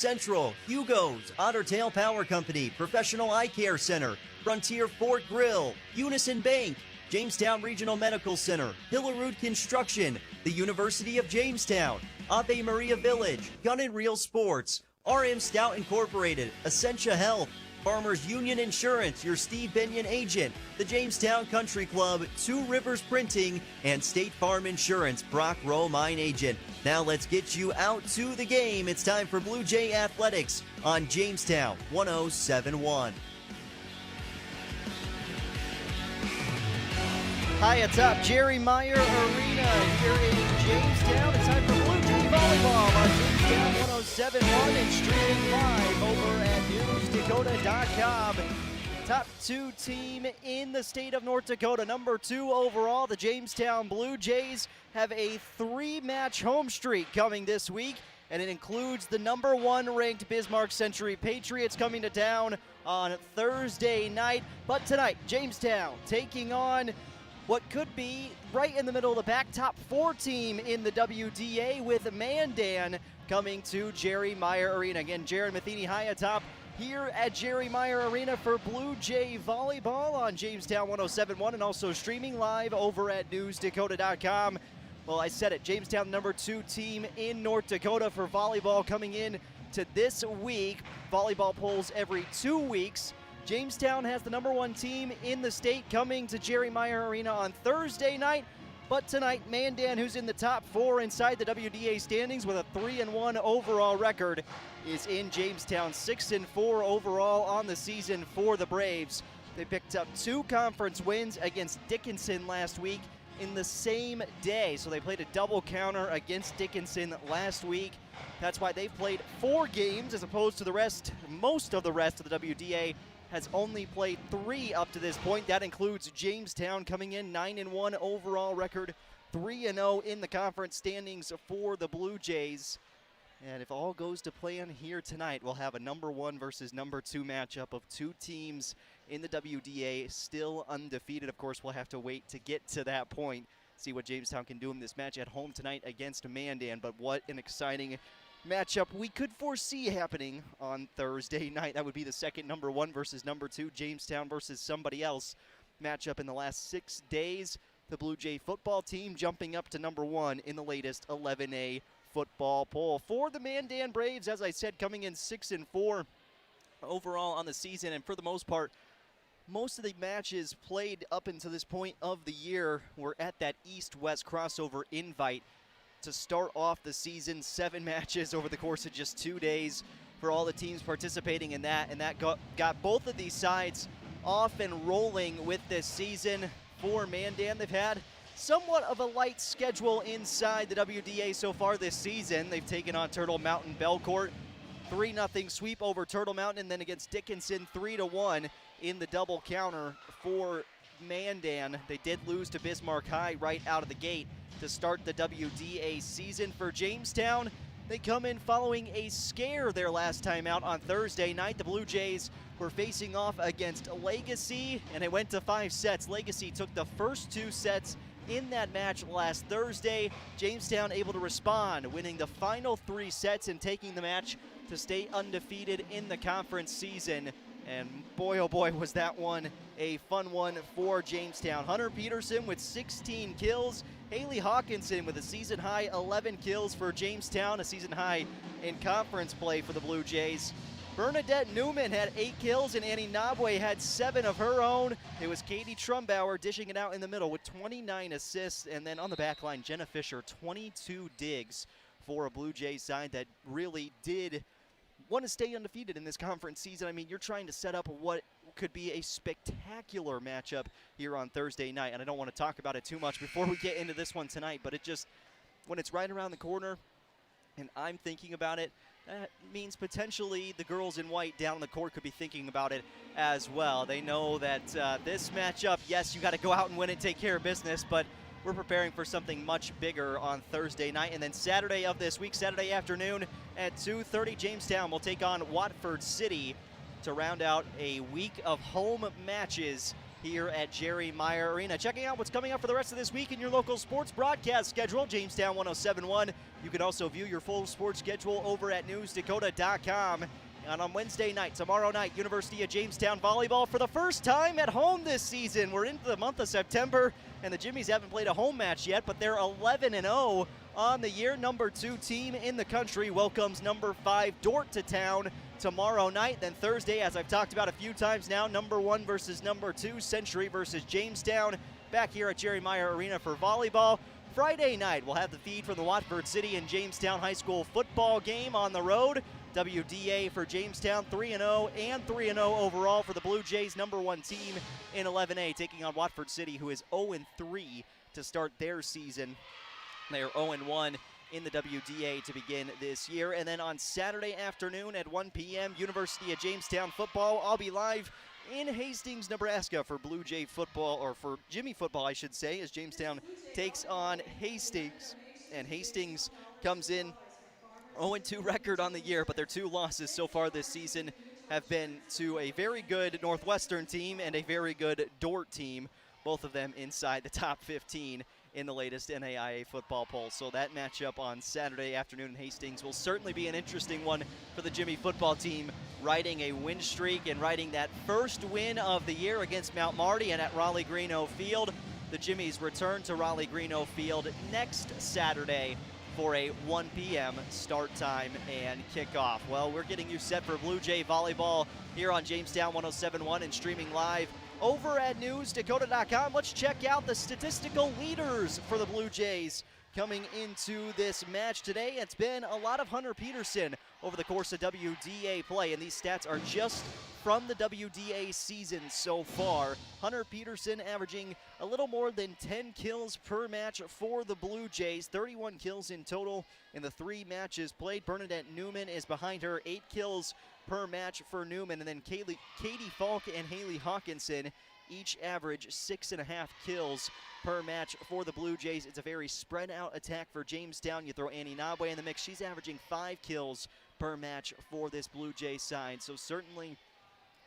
Central, Hugo's, Otter Tail Power Company, Professional Eye Care Center, Frontier Fort Grill, Unison Bank, Jamestown Regional Medical Center, Hillerud Construction, the University of Jamestown, Ave Maria Village, Gun and Reel Sports, RM Stout Incorporated, Essentia Health, Farmers Union Insurance, your Steve Binion agent, the Jamestown Country Club, Two Rivers Printing, and State Farm Insurance, Brock Rowe Mine Agent. Now let's get you out to the game. It's time for Blue Jay Athletics on Jamestown 107.1. High atop Jerry Meyer Arena here in Jamestown. It's time for Blue Jay Volleyball on Jamestown 107.1 and streaming live over at newsdakota.com. Top 2 team in the state of North Dakota, number 2 overall. The Jamestown Blue Jays have a 3-match home streak coming this week, and it includes the number 1 ranked Bismarck Century Patriots coming to town on Thursday night. But tonight, Jamestown taking on what could be right in the middle of the pack, top 4 team in the WDA, with Mandan coming to Jerry Meyer Arena. Again, Jared Matheny high atop here at Jerry Meyer Arena for Blue Jay Volleyball on Jamestown 107.1 and also streaming live over at newsdakota.com. Well, I said it, Jamestown number 2 team in North Dakota for volleyball coming in to this week. Volleyball polls every 2 weeks. Jamestown has the number 1 team in the state coming to Jerry Meyer Arena on Thursday night. But tonight, Mandan, who's in the top 4 inside the WDA standings with a 3-1 overall record, is in Jamestown. 6-4 overall on the season for the Braves. They picked up 2 conference wins against Dickinson last week in the same day. So they played a double counter against Dickinson last week. That's why they've played 4 games as opposed to the rest. Most of the rest of the WDA has only played 3 up to this point. That includes Jamestown coming in 9-1 overall record, 3-0 in the conference standings for the Blue Jays. And if all goes to plan here tonight, we'll have a number 1 versus number 2 matchup of 2 teams in the WDA still undefeated. Of course, we'll have to wait to get to that point, see what Jamestown can do in this match at home tonight against Mandan. But what an exciting matchup we could foresee happening on Thursday night. That would be the second number 1 versus number 2, Jamestown versus somebody else matchup in the last 6 days. The Blue Jay football team jumping up to number 1 in the latest 11A football poll. For the Mandan Braves, as I said, coming in 6-4 overall on the season, and for the most part, most of the matches played up until this point of the year were at that East-West crossover invite to start off the season. 7 matches over the course of just 2 days for all the teams participating in that, and that got both of these sides off and rolling with this season. For Mandan, they've had somewhat of a light schedule inside the WDA so far this season. They've taken on Turtle Mountain Belcourt, 3-0 sweep over Turtle Mountain, and then against Dickinson 3-1 in the double counter for Mandan. They did lose to Bismarck High right out of the gate to start the WDA season. For Jamestown, they come in following a scare their last time out on Thursday night. The Blue Jays were facing off against Legacy, and it went to 5 sets. Legacy took the first 2 sets in that match last Thursday. Jamestown able to respond, winning the final 3 sets and taking the match to stay undefeated in the conference season. And boy, oh boy, was that one a fun one for Jamestown. Hunter Peterson with 16 kills. Haley Hawkinson with a season-high 11 kills for Jamestown, a season-high in conference play for the Blue Jays. Bernadette Newman had 8 kills, and Annie Nabwe had 7 of her own. It was Katie Trumbauer dishing it out in the middle with 29 assists. And then on the back line, Jenna Fisher, 22 digs for a Blue Jays side that really did want to stay undefeated in this conference season. I mean, you're trying to set up what could be a spectacular matchup here on Thursday night, and I don't want to talk about it too much before we get into this one tonight, but it just, when it's right around the corner and I'm thinking about it, that means potentially the girls in white down the court could be thinking about it as well. They know that this matchup, yes, you got to go out and win it, take care of business, but we're preparing for something much bigger on Thursday night. And then Saturday of this week, Saturday afternoon at 2:30, Jamestown will take on Watford City to round out a week of home matches here at Jerry Meyer Arena. Checking out what's coming up for the rest of this week in your local sports broadcast schedule, Jamestown 107.1. You can also view your full sports schedule over at newsdakota.com. And on Wednesday night, tomorrow night, University of Jamestown Volleyball for the first time at home this season. We're into the month of September, and the Jimmies haven't played a home match yet, but they're 11-0 on the year. Number 2 team in the country welcomes number 5 Dordt to town tomorrow night. Then Thursday, as I've talked about a few times now, number 1 versus number 2, Century versus Jamestown, back here at Jerry Meyer Arena for volleyball. Friday night, we'll have the feed from the Watford City and Jamestown High School football game on the road. WDA for Jamestown, 3-0 and 3-0 overall for the Blue Jays, number 1 team in 11A, taking on Watford City, who is 0-3 to start their season. They are 0-1 in the WDA to begin this year. And then on Saturday afternoon at 1 p.m., University of Jamestown football. I'll be live in Hastings, Nebraska for Blue Jay football, or for Jimmy football, I should say, as Jamestown takes on Hastings. And Hastings comes in 0-2 record on the year, but their 2 losses so far this season have been to a very good Northwestern team and a very good Dordt team, both of them inside the top 15 in the latest NAIA football poll. So that matchup on Saturday afternoon in Hastings will certainly be an interesting one for the Jimmy football team, riding a win streak and riding that first win of the year against Mount Marty and at Raleigh-Greenough Field. The Jimmies return to Raleigh-Greenough Field next Saturday for a 1 p.m. start time and kickoff. Well, we're getting you set for Blue Jay volleyball here on Jamestown 107.1 and streaming live over at newsdakota.com. Let's check out the statistical leaders for the Blue Jays coming into this match today. It's been a lot of Hunter Peterson over the course of WDA play, and these stats are just from the WDA season so far. Hunter Peterson averaging a little more than 10 kills per match for the Blue Jays, 31 kills in total in the 3 matches played. Bernadette Newman is behind her, 8 kills per match for Newman, and then Katie Falk and Haley Hawkinson each average 6.5 kills per match for the Blue Jays. It's a very spread out attack for Jamestown. You throw Annie Nabwe in the mix, she's averaging 5 kills per match for this Blue Jays side. So certainly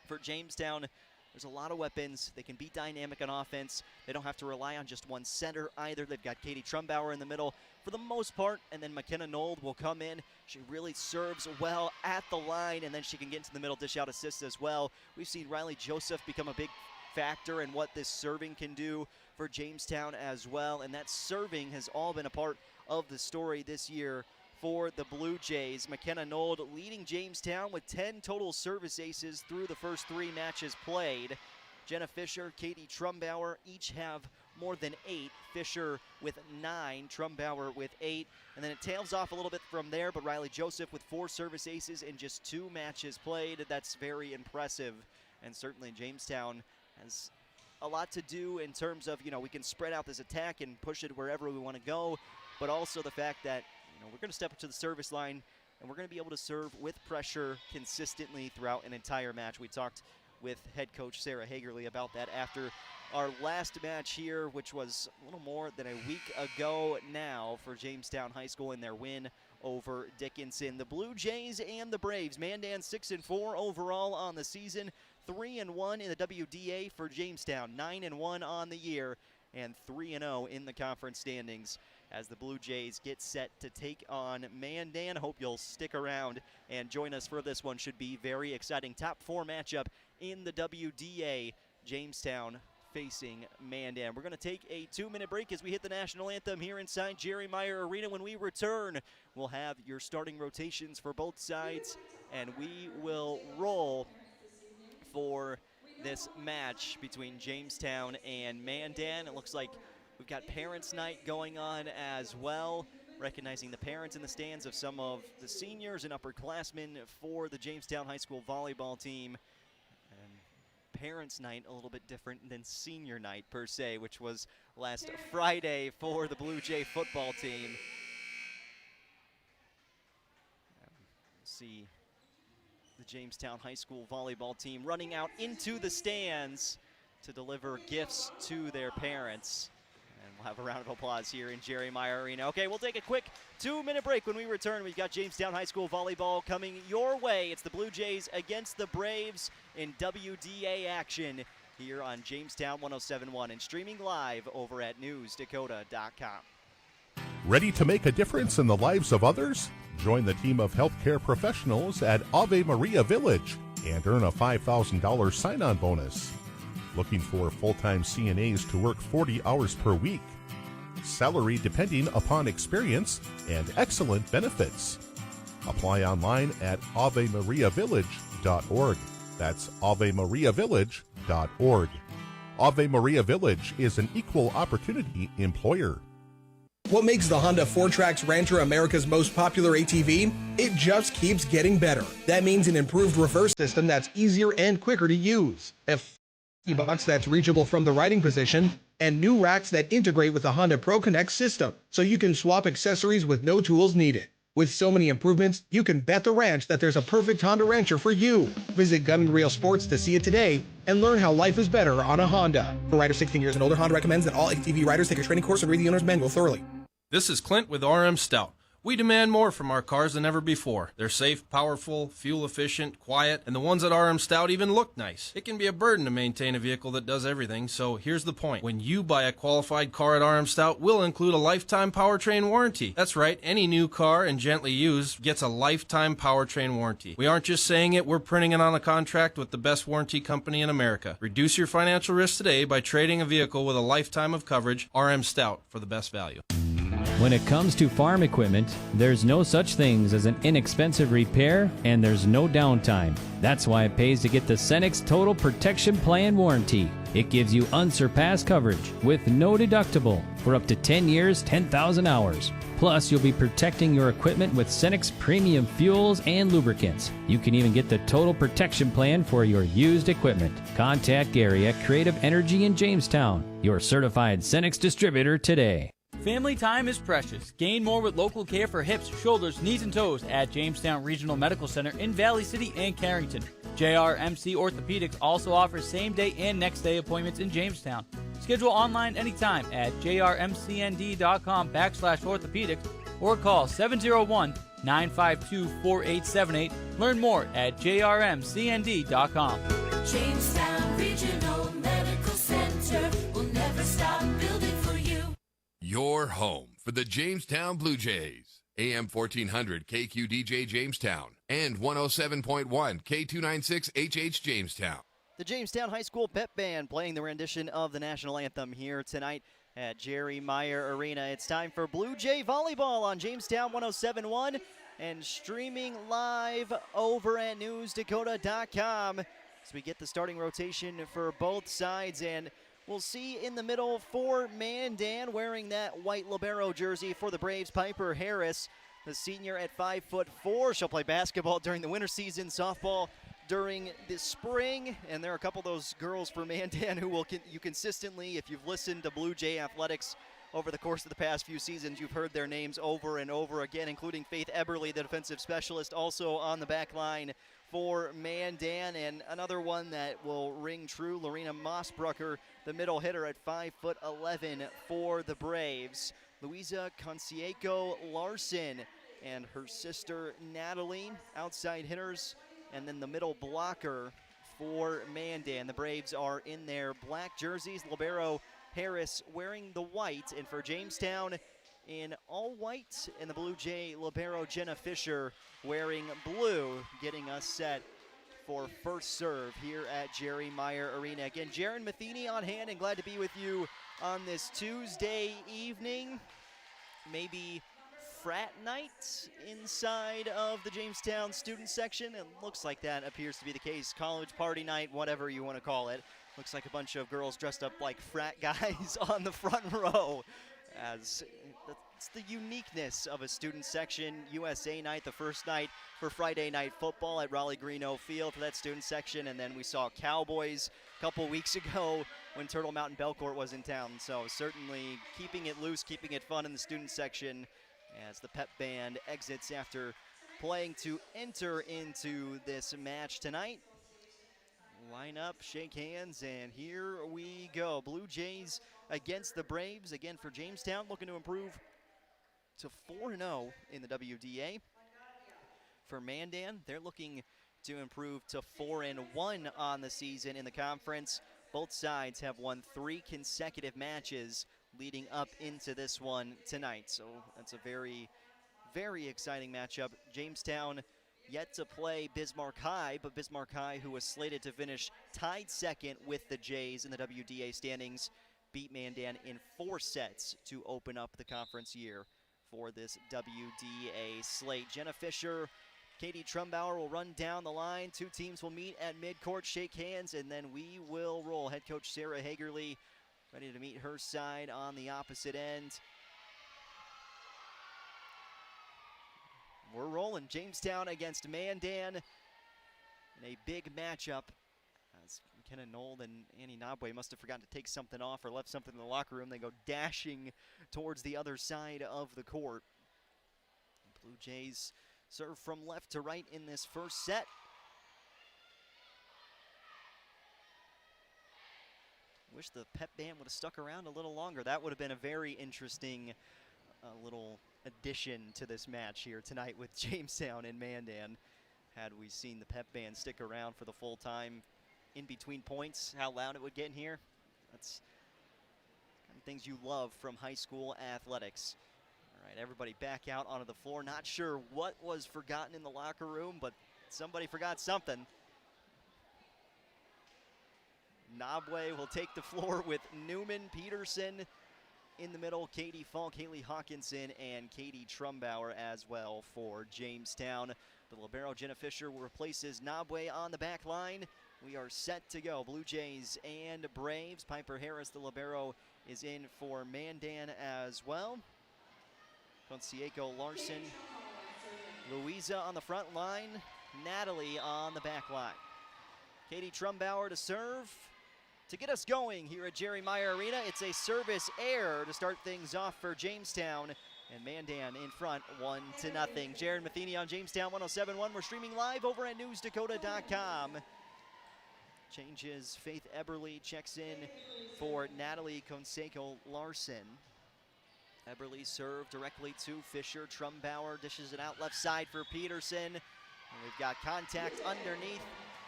for Jamestown, there's a lot of weapons. They can be dynamic on offense. They don't have to rely on just one center either. They've got Katie Trumbauer in the middle for the most part, and then McKenna Nold will come in. She really serves well at the line, and then she can get into the middle, dish out assists as well. We've seen Riley Joseph become a big factor in what this serving can do for Jamestown as well, and that serving has all been a part of the story this year for the Blue Jays. McKenna Nold leading Jamestown with 10 total service aces through the first 3 matches played. Jenna Fisher, Katie Trumbauer each have more than 8. Fisher with 9, Trumbauer with 8. And then it tails off a little bit from there, but Riley Joseph with 4 service aces in just 2 matches played. That's very impressive. And certainly Jamestown has a lot to do in terms of, we can spread out this attack and push it wherever we want to go, but also the fact that, we're going to step up to the service line and we're going to be able to serve with pressure consistently throughout an entire match. We talked with head coach Sarah Hagerly about that after our last match here, which was a little more than a week ago now for Jamestown High School in their win over Dickinson. The Blue Jays and the Braves, Mandan 6-4 overall on the season, 3-1 in the WDA for Jamestown, 9-1 on the year, and 3-0 in the conference standings as the Blue Jays get set to take on Mandan. Hope you'll stick around and join us for this one. Should be very exciting. Top 4 matchup in the WDA, Jamestown facing Mandan. We're going to take a 2-minute break as we hit the national anthem here inside Jerry Meyer Arena. When we return, we'll have your starting rotations for both sides, and we will roll for this match between Jamestown and Mandan. It looks like we've got Parents' Night going on as well, recognizing the parents in the stands of some of the seniors and upperclassmen for the Jamestown High School volleyball team. And Parents' Night a little bit different than Senior Night per se, which was last Friday for the Blue Jay football team. See the Jamestown High School volleyball team running out into the stands to deliver gifts to their parents. And we'll have a round of applause here in Jerry Meyer Arena. Okay, we'll take a quick 2-minute break. When we return, we've got Jamestown High School volleyball coming your way. It's the Blue Jays against the Braves in WDA action here on Jamestown 107.1 and streaming live over at newsdakota.com. Ready to make a difference in the lives of others? Join the team of healthcare professionals at Ave Maria Village and earn a $5,000 sign-on bonus. Looking for full-time CNAs to work 40 hours per week. Salary depending upon experience and excellent benefits. Apply online at avemariavillage.org. That's avemariavillage.org. Ave Maria Village is an equal opportunity employer. What makes the Honda 4Trax Rancher America's most popular ATV? It just keeps getting better. That means an improved reverse system that's easier and quicker to use, a box that's reachable from the riding position, and new racks that integrate with the Honda Pro Connect system, so you can swap accessories with no tools needed. With so many improvements, you can bet the ranch that there's a perfect Honda Rancher for you. Visit Gun & Reel Sports to see it today and learn how life is better on a Honda. For riders 16 years and older, Honda recommends that all ATV riders take a training course and read the owner's manual thoroughly. This is Clint with RM Stout. We demand more from our cars than ever before. They're safe, powerful, fuel efficient, quiet, and the ones at RM Stout even look nice. It can be a burden to maintain a vehicle that does everything, so here's the point. When you buy a qualified car at RM Stout, we'll include a lifetime powertrain warranty. That's right, any new car and gently used gets a lifetime powertrain warranty. We aren't just saying it, we're printing it on a contract with the best warranty company in America. Reduce your financial risk today by trading a vehicle with a lifetime of coverage. RM Stout for the best value. When it comes to farm equipment, there's no such things as an inexpensive repair, and there's no downtime. That's why it pays to get the Cenex Total Protection Plan warranty. It gives you unsurpassed coverage with no deductible for up to 10 years, 10,000 hours. Plus, you'll be protecting your equipment with Cenex premium fuels and lubricants. You can even get the Total Protection Plan for your used equipment. Contact Gary at Creative Energy in Jamestown, your certified Cenex distributor today. Family time is precious. Gain more with local care for hips, shoulders, knees, and toes at Jamestown Regional Medical Center in Valley City and Carrington. JRMC Orthopedics also offers same-day and next-day appointments in Jamestown. Schedule online anytime at jrmcnd.com/orthopedics or call 701-952-4878. Learn more at jrmcnd.com. Jamestown Regional Medical Center will never stop building for you. Your home for the Jamestown Blue Jays. AM 1400 KQDJ Jamestown and 107.1 K296HH Jamestown. The Jamestown High School Pep Band playing the rendition of the national anthem here tonight at Jerry Meyer Arena. It's time for Blue Jay Volleyball on Jamestown 107.1 and streaming live over at newsdakota.com as we get the starting rotation for both sides. And we'll see in the middle for Mandan wearing that white libero jersey for the Braves, Piper Harris, the senior at 5'4". She'll play basketball during the winter season, softball during the spring, and there are a couple of those girls for Mandan who will you consistently, if you've listened to Blue Jay Athletics over the course of the past few seasons, you've heard their names over and over again, including Faith Eberly, the defensive specialist, also on the back line for Mandan, and another one that will ring true, Lorena Mossbrucker, the middle hitter at 5'11" for the Braves. Louisa Concieco Larson and her sister Natalie, outside hitters, and then the middle blocker for Mandan. The Braves are in their black jerseys. Libero Harris wearing the white, and for Jamestown in all white, and the Blue Jay libero Jenna Fisher wearing blue, getting us set for first serve here at Jerry Meyer Arena. Again, Jaron Matheny on hand, and glad to be with you on this Tuesday evening. Maybe frat night inside of the Jamestown student section. It looks like that appears to be the case. College party night, whatever you want to call it. Looks like a bunch of girls dressed up like frat guys on the front row. As it's the uniqueness of a student section. USA night, the first night for Friday night football at Raleigh Greeno Field for that student section. And then we saw Cowboys a couple weeks ago when Turtle Mountain Belcourt was in town. So certainly keeping it loose, keeping it fun in the student section as the pep band exits after playing to enter into this match tonight. Line up, shake hands, and here we go. Blue Jays against the Braves. Again, for Jamestown, looking to improve to 4-0 in the WDA. For Mandan, they're looking to improve to 4-1 on the season in the conference. Both sides have won 3 consecutive matches leading up into this one tonight. So that's a very, very exciting matchup. Jamestown yet to play Bismarck High, but Bismarck High, who was slated to finish tied second with the Jays in the WDA standings, beat Mandan in 4 sets to open up the conference year for this WDA slate. Jenna Fisher, Katie Trumbauer will run down the line. 2 teams will meet at midcourt, shake hands, and then we will roll. Head coach Sarah Hagerly ready to meet her side on the opposite end. We're rolling. Jamestown against Mandan in a big matchup. As McKenna Nold and Annie Nabwe must have forgotten to take something off or left something in the locker room. They go dashing towards the other side of the court. Blue Jays serve from left to right in this first set. Wish the pep band would have stuck around a little longer. That would have been a very interesting little addition to this match here tonight with Jamestown and Mandan. Had we seen the pep band stick around for the full time in between points, how loud it would get in here. That's kind of things you love from high school athletics. All right, everybody back out onto the floor. Not sure what was forgotten in the locker room, but somebody forgot something. Nabwe will take the floor with Newman, Peterson in the middle, Katie Falk, Haley Hawkinson, and Katie Trumbauer as well for Jamestown. The libero, Jenna Fisher, replaces Nabwe on the back line. We are set to go. Blue Jays and Braves. Piper Harris, the libero, is in for Mandan as well. Concieco Larson, Louisa on the front line, Natalie on the back line. Katie Trumbauer to serve. To get us going here at Jerry Meyer Arena, it's a service error to start things off for Jamestown, and Mandan in front 1-0. Jared Matheny on Jamestown 107.1. We're streaming live over at newsdakota.com. Changes, Faith Eberly checks in for Natalie Conseco Larson. Eberly served directly to Fisher. Trumbauer dishes it out left side for Peterson. And we've got contact underneath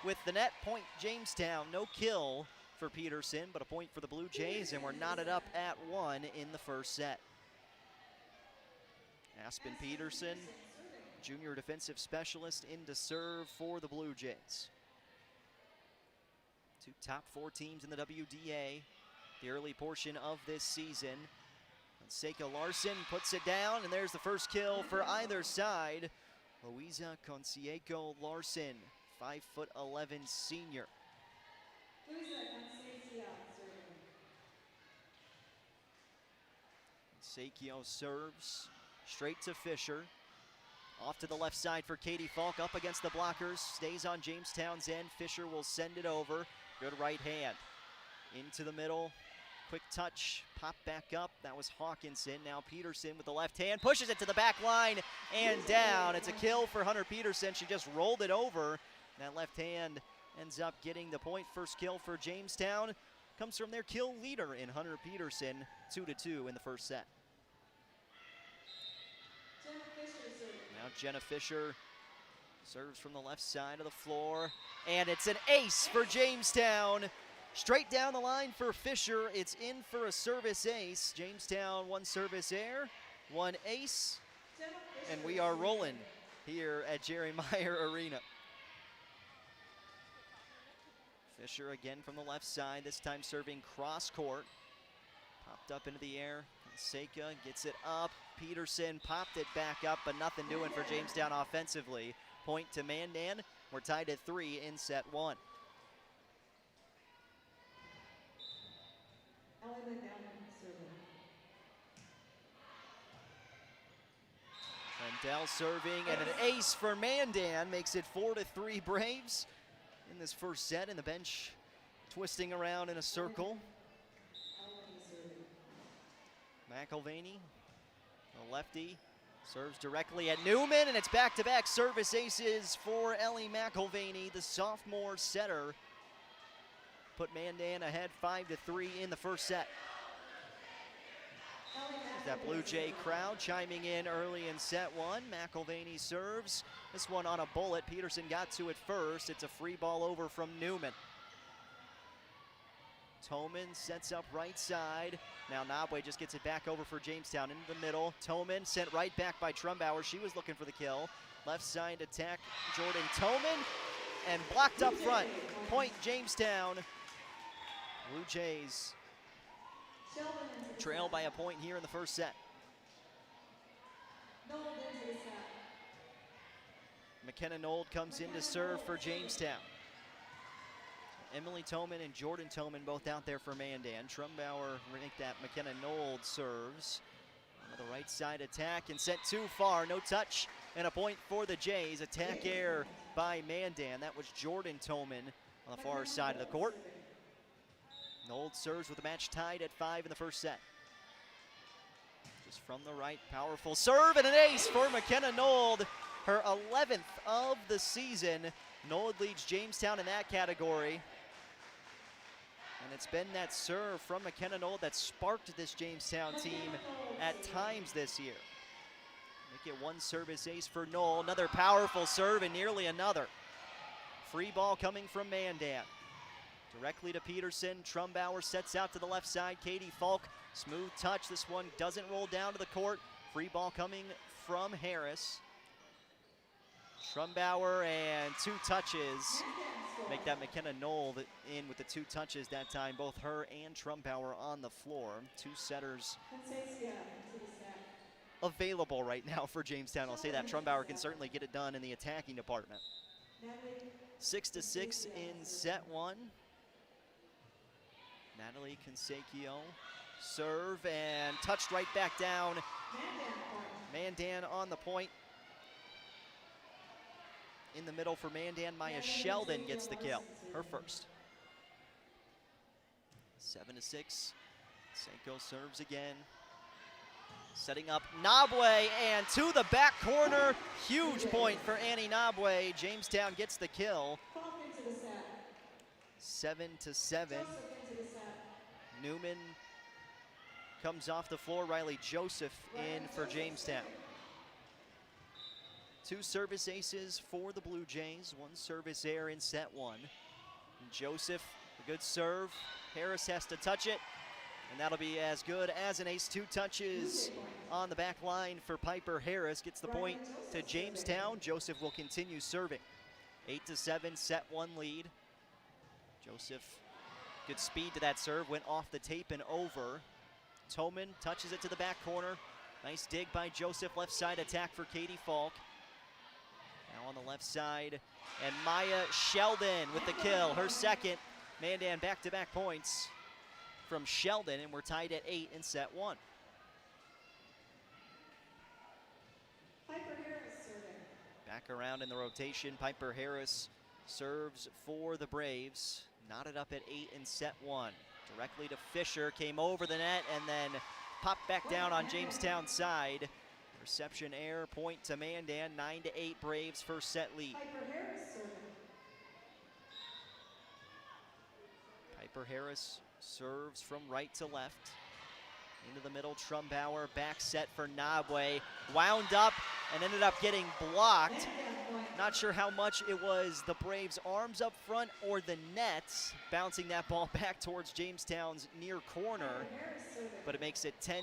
with the net. Point Jamestown, no kill for Peterson, but a point for the Blue Jays, and we're knotted up at 1 in the first set. Aspen Peterson, junior defensive specialist, in to serve for the Blue Jays. 2 top 4 teams in the WDA, the early portion of this season. Seika Larson puts it down, and there's the first kill for either side. Louisa Concieco Larson, 5'11" senior. Seikio serves straight to Fisher. Off to the left side for Katie Falk, up against the blockers, stays on Jamestown's end. Fisher will send it over. Good right hand. Into the middle. Quick touch, pop back up. That was Hawkinson. Now Peterson with the left hand, pushes it to the back line and down. It's a kill for Hunter Peterson. She just rolled it over. That left hand ends up getting the point. First kill for Jamestown comes from their kill leader in Hunter Peterson, 2-2 in the first set. Now Jenna Fisher serves from the left side of the floor, and it's an ace for Jamestown. Straight down the line for Fisher. It's in for a service ace. Jamestown 1 service error, 1 ace, and we are rolling here at Jerry Meyer Arena. Fisher again from the left side, this time serving cross court. Popped up into the air. Seika gets it up. Peterson popped it back up, but nothing doing for Jamestown offensively. Point to Mandan. We're tied at 3 in set 1. Rendell serving, and an ace for Mandan makes it 4-3 Braves in this first set, and the bench twisting around in a circle. McElvaney, the lefty, serves directly at Newman, and it's back-to-back service aces for Ellie McElvaney, the sophomore setter. Put Mandan ahead 5-3 in the first set. That Blue Jay crowd chiming in early in set 1. McElvaney serves. This one on a bullet. Peterson got to it first. It's a free ball over from Newman. Toman sets up right side. Now Nabwe just gets it back over for Jamestown into the middle. Toman sent right back by Trumbauer. She was looking for the kill. Left side attack, Jordan Toman, and blocked up front. Point Jamestown. Blue Jays trail by a point here in the first set. McKenna Nold comes in to serve for Jamestown. Emily Toman and Jordan Toman both out there for Mandan. Trumbauer make that McKenna Nold serves. On the right side attack and sent too far. No touch and a point for the Jays. Attack air by Mandan. That was Jordan Toman on the far side of the court. Nold serves with the match tied at 5 in the first set. Just from the right, powerful serve and an ace for McKenna Nold. Her 11th of the season. Nold leads Jamestown in that category. And it's been that serve from McKenna Nold that sparked this Jamestown team at times this year. Make it one service ace for Nold. Another powerful serve and nearly another. Free ball coming from Mandan. Directly to Peterson. Trumbauer sets out to the left side. Katie Falk, smooth touch. This one doesn't roll down to the court. Free ball coming from Harris. Trumbauer and 2 touches. Make that McKenna Nold in with the 2 touches that time. Both her and Trumbauer on the floor. 2 setters available right now for Jamestown. I'll say that Trumbauer can certainly get it done in the attacking department. 6-6 in set 1. Natalie Consecchio serve and touched right back down. Mandan on the point. In the middle for Mandan, Maya Sheldon gets the kill, her first. 7-6, Seiko serves again. Setting up Nabwe and to the back corner. Huge point for Annie Nabwe. Jamestown gets the kill. 7-7. Newman comes off the floor. Riley Joseph in for Jamestown. 2 service aces for the Blue Jays. 1 service error in set 1. Joseph, a good serve. Harris has to touch it, and that'll be as good as an ace. 2 touches on the back line for Piper Harris. Gets the point to Jamestown. Joseph will continue serving. 8-7, set 1 lead. Joseph, good speed to that serve. Went off the tape and over. Toman touches it to the back corner. Nice dig by Joseph. Left side attack for Katie Falk. Now on the left side, and Maya Sheldon with the kill, her second. Mandan back-to-back points from Sheldon, and we're tied at 8 in set 1. Piper Harris serving. Back around in the rotation, Piper Harris serves for the Braves. Knotted up at 8 in set 1. Directly to Fisher, came over the net, and then popped back down on Jamestown's side. Reception error, point to Mandan. 9-8 Braves first set lead. Piper Harris serving. Piper Harris serves from right to left. Into the middle, Trumbauer, back set for Nabwe. Wound up and ended up getting blocked. Not sure how much it was the Braves' arms up front or the nets bouncing that ball back towards Jamestown's near corner, but it makes it 10-8.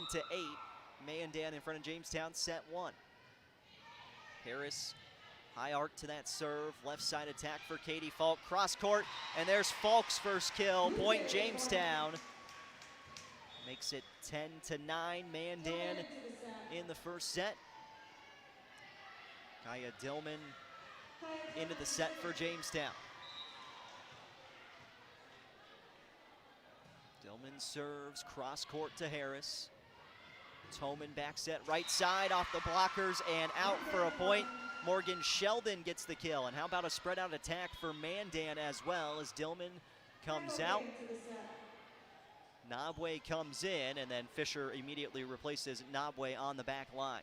Mandan in front of Jamestown, set 1. Harris, high arc to that serve. Left side attack for Katie Falk. Cross court, and there's Falk's first kill. Point Jamestown. Makes it 10-9. Mandan in the first set. Kaya Dillman into the set for Jamestown. Dillman serves cross court to Harris. Toman back set right side off the blockers and out for a point. Morgan Sheldon gets the kill. And how about a spread out attack for Mandan as well as Dillman comes out. Nabwe comes in, and then Fisher immediately replaces Nabwe on the back line.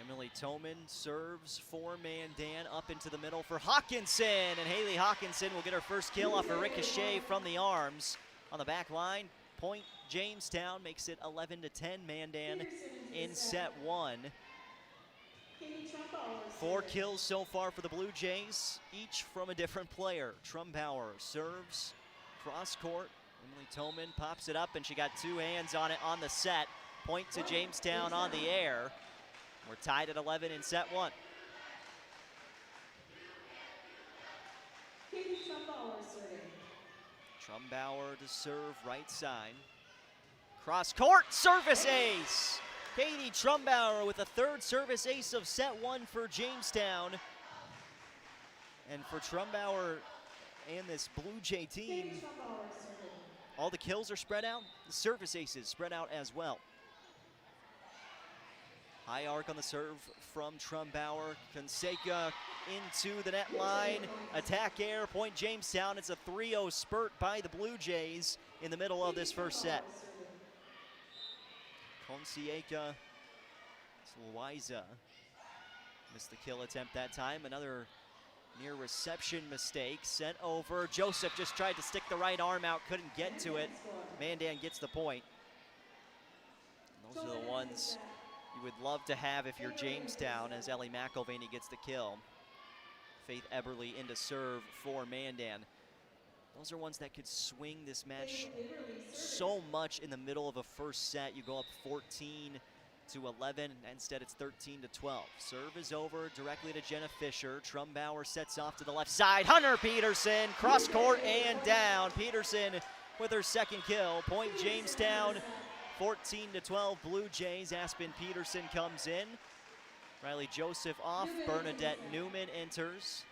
Emily Toman serves for Mandan up into the middle for Hawkinson, and Haley Hawkinson will get her first kill off a ricochet from the arms on the back line. Point Jamestown, makes it 11-10. Mandan in set 1. Katie Trumbauer. 4 kills so far for the Blue Jays, each from a different player. Trumbauer serves cross court. Emily Toman pops it up, and she got 2 hands on it on the set. Point to Jamestown on the air. We're tied at 11 in set 1. Katie Trumbauer serving. Trumbauer to serve right side. Cross court, service ace! Katie Trumbauer with a 3rd service ace of set 1 for Jamestown. And for Trumbauer and this Blue Jay team, Katie Trumbauer serving. all the kills are spread out, the service aces spread out as well. High arc on the serve from Trumbauer. Fonseca into the net line. Attack air, point Jamestown. It's a 3-0 spurt by the Blue Jays in the middle of this first set. Fonseca, Loiza missed the kill attempt that time. Another near reception mistake. Sent over. Joseph just tried to stick the right arm out, couldn't get to it. Mandan gets the point. And those are the ones you would love to have if you're Jamestown, as Ellie McElvaney gets the kill. Faith Eberly into serve for Mandan. Those are ones that could swing this match so much in the middle of a first set. You go up 14-11, instead it's 13-12. Serve is over directly to Jenna Fisher. Trumbauer sets off to the left side. Hunter Peterson, cross court and down. Peterson with her 2nd kill. Point Jamestown, 14-12 Blue Jays. Aspen Peterson comes in. Riley Joseph off. Bernadette Newman enters.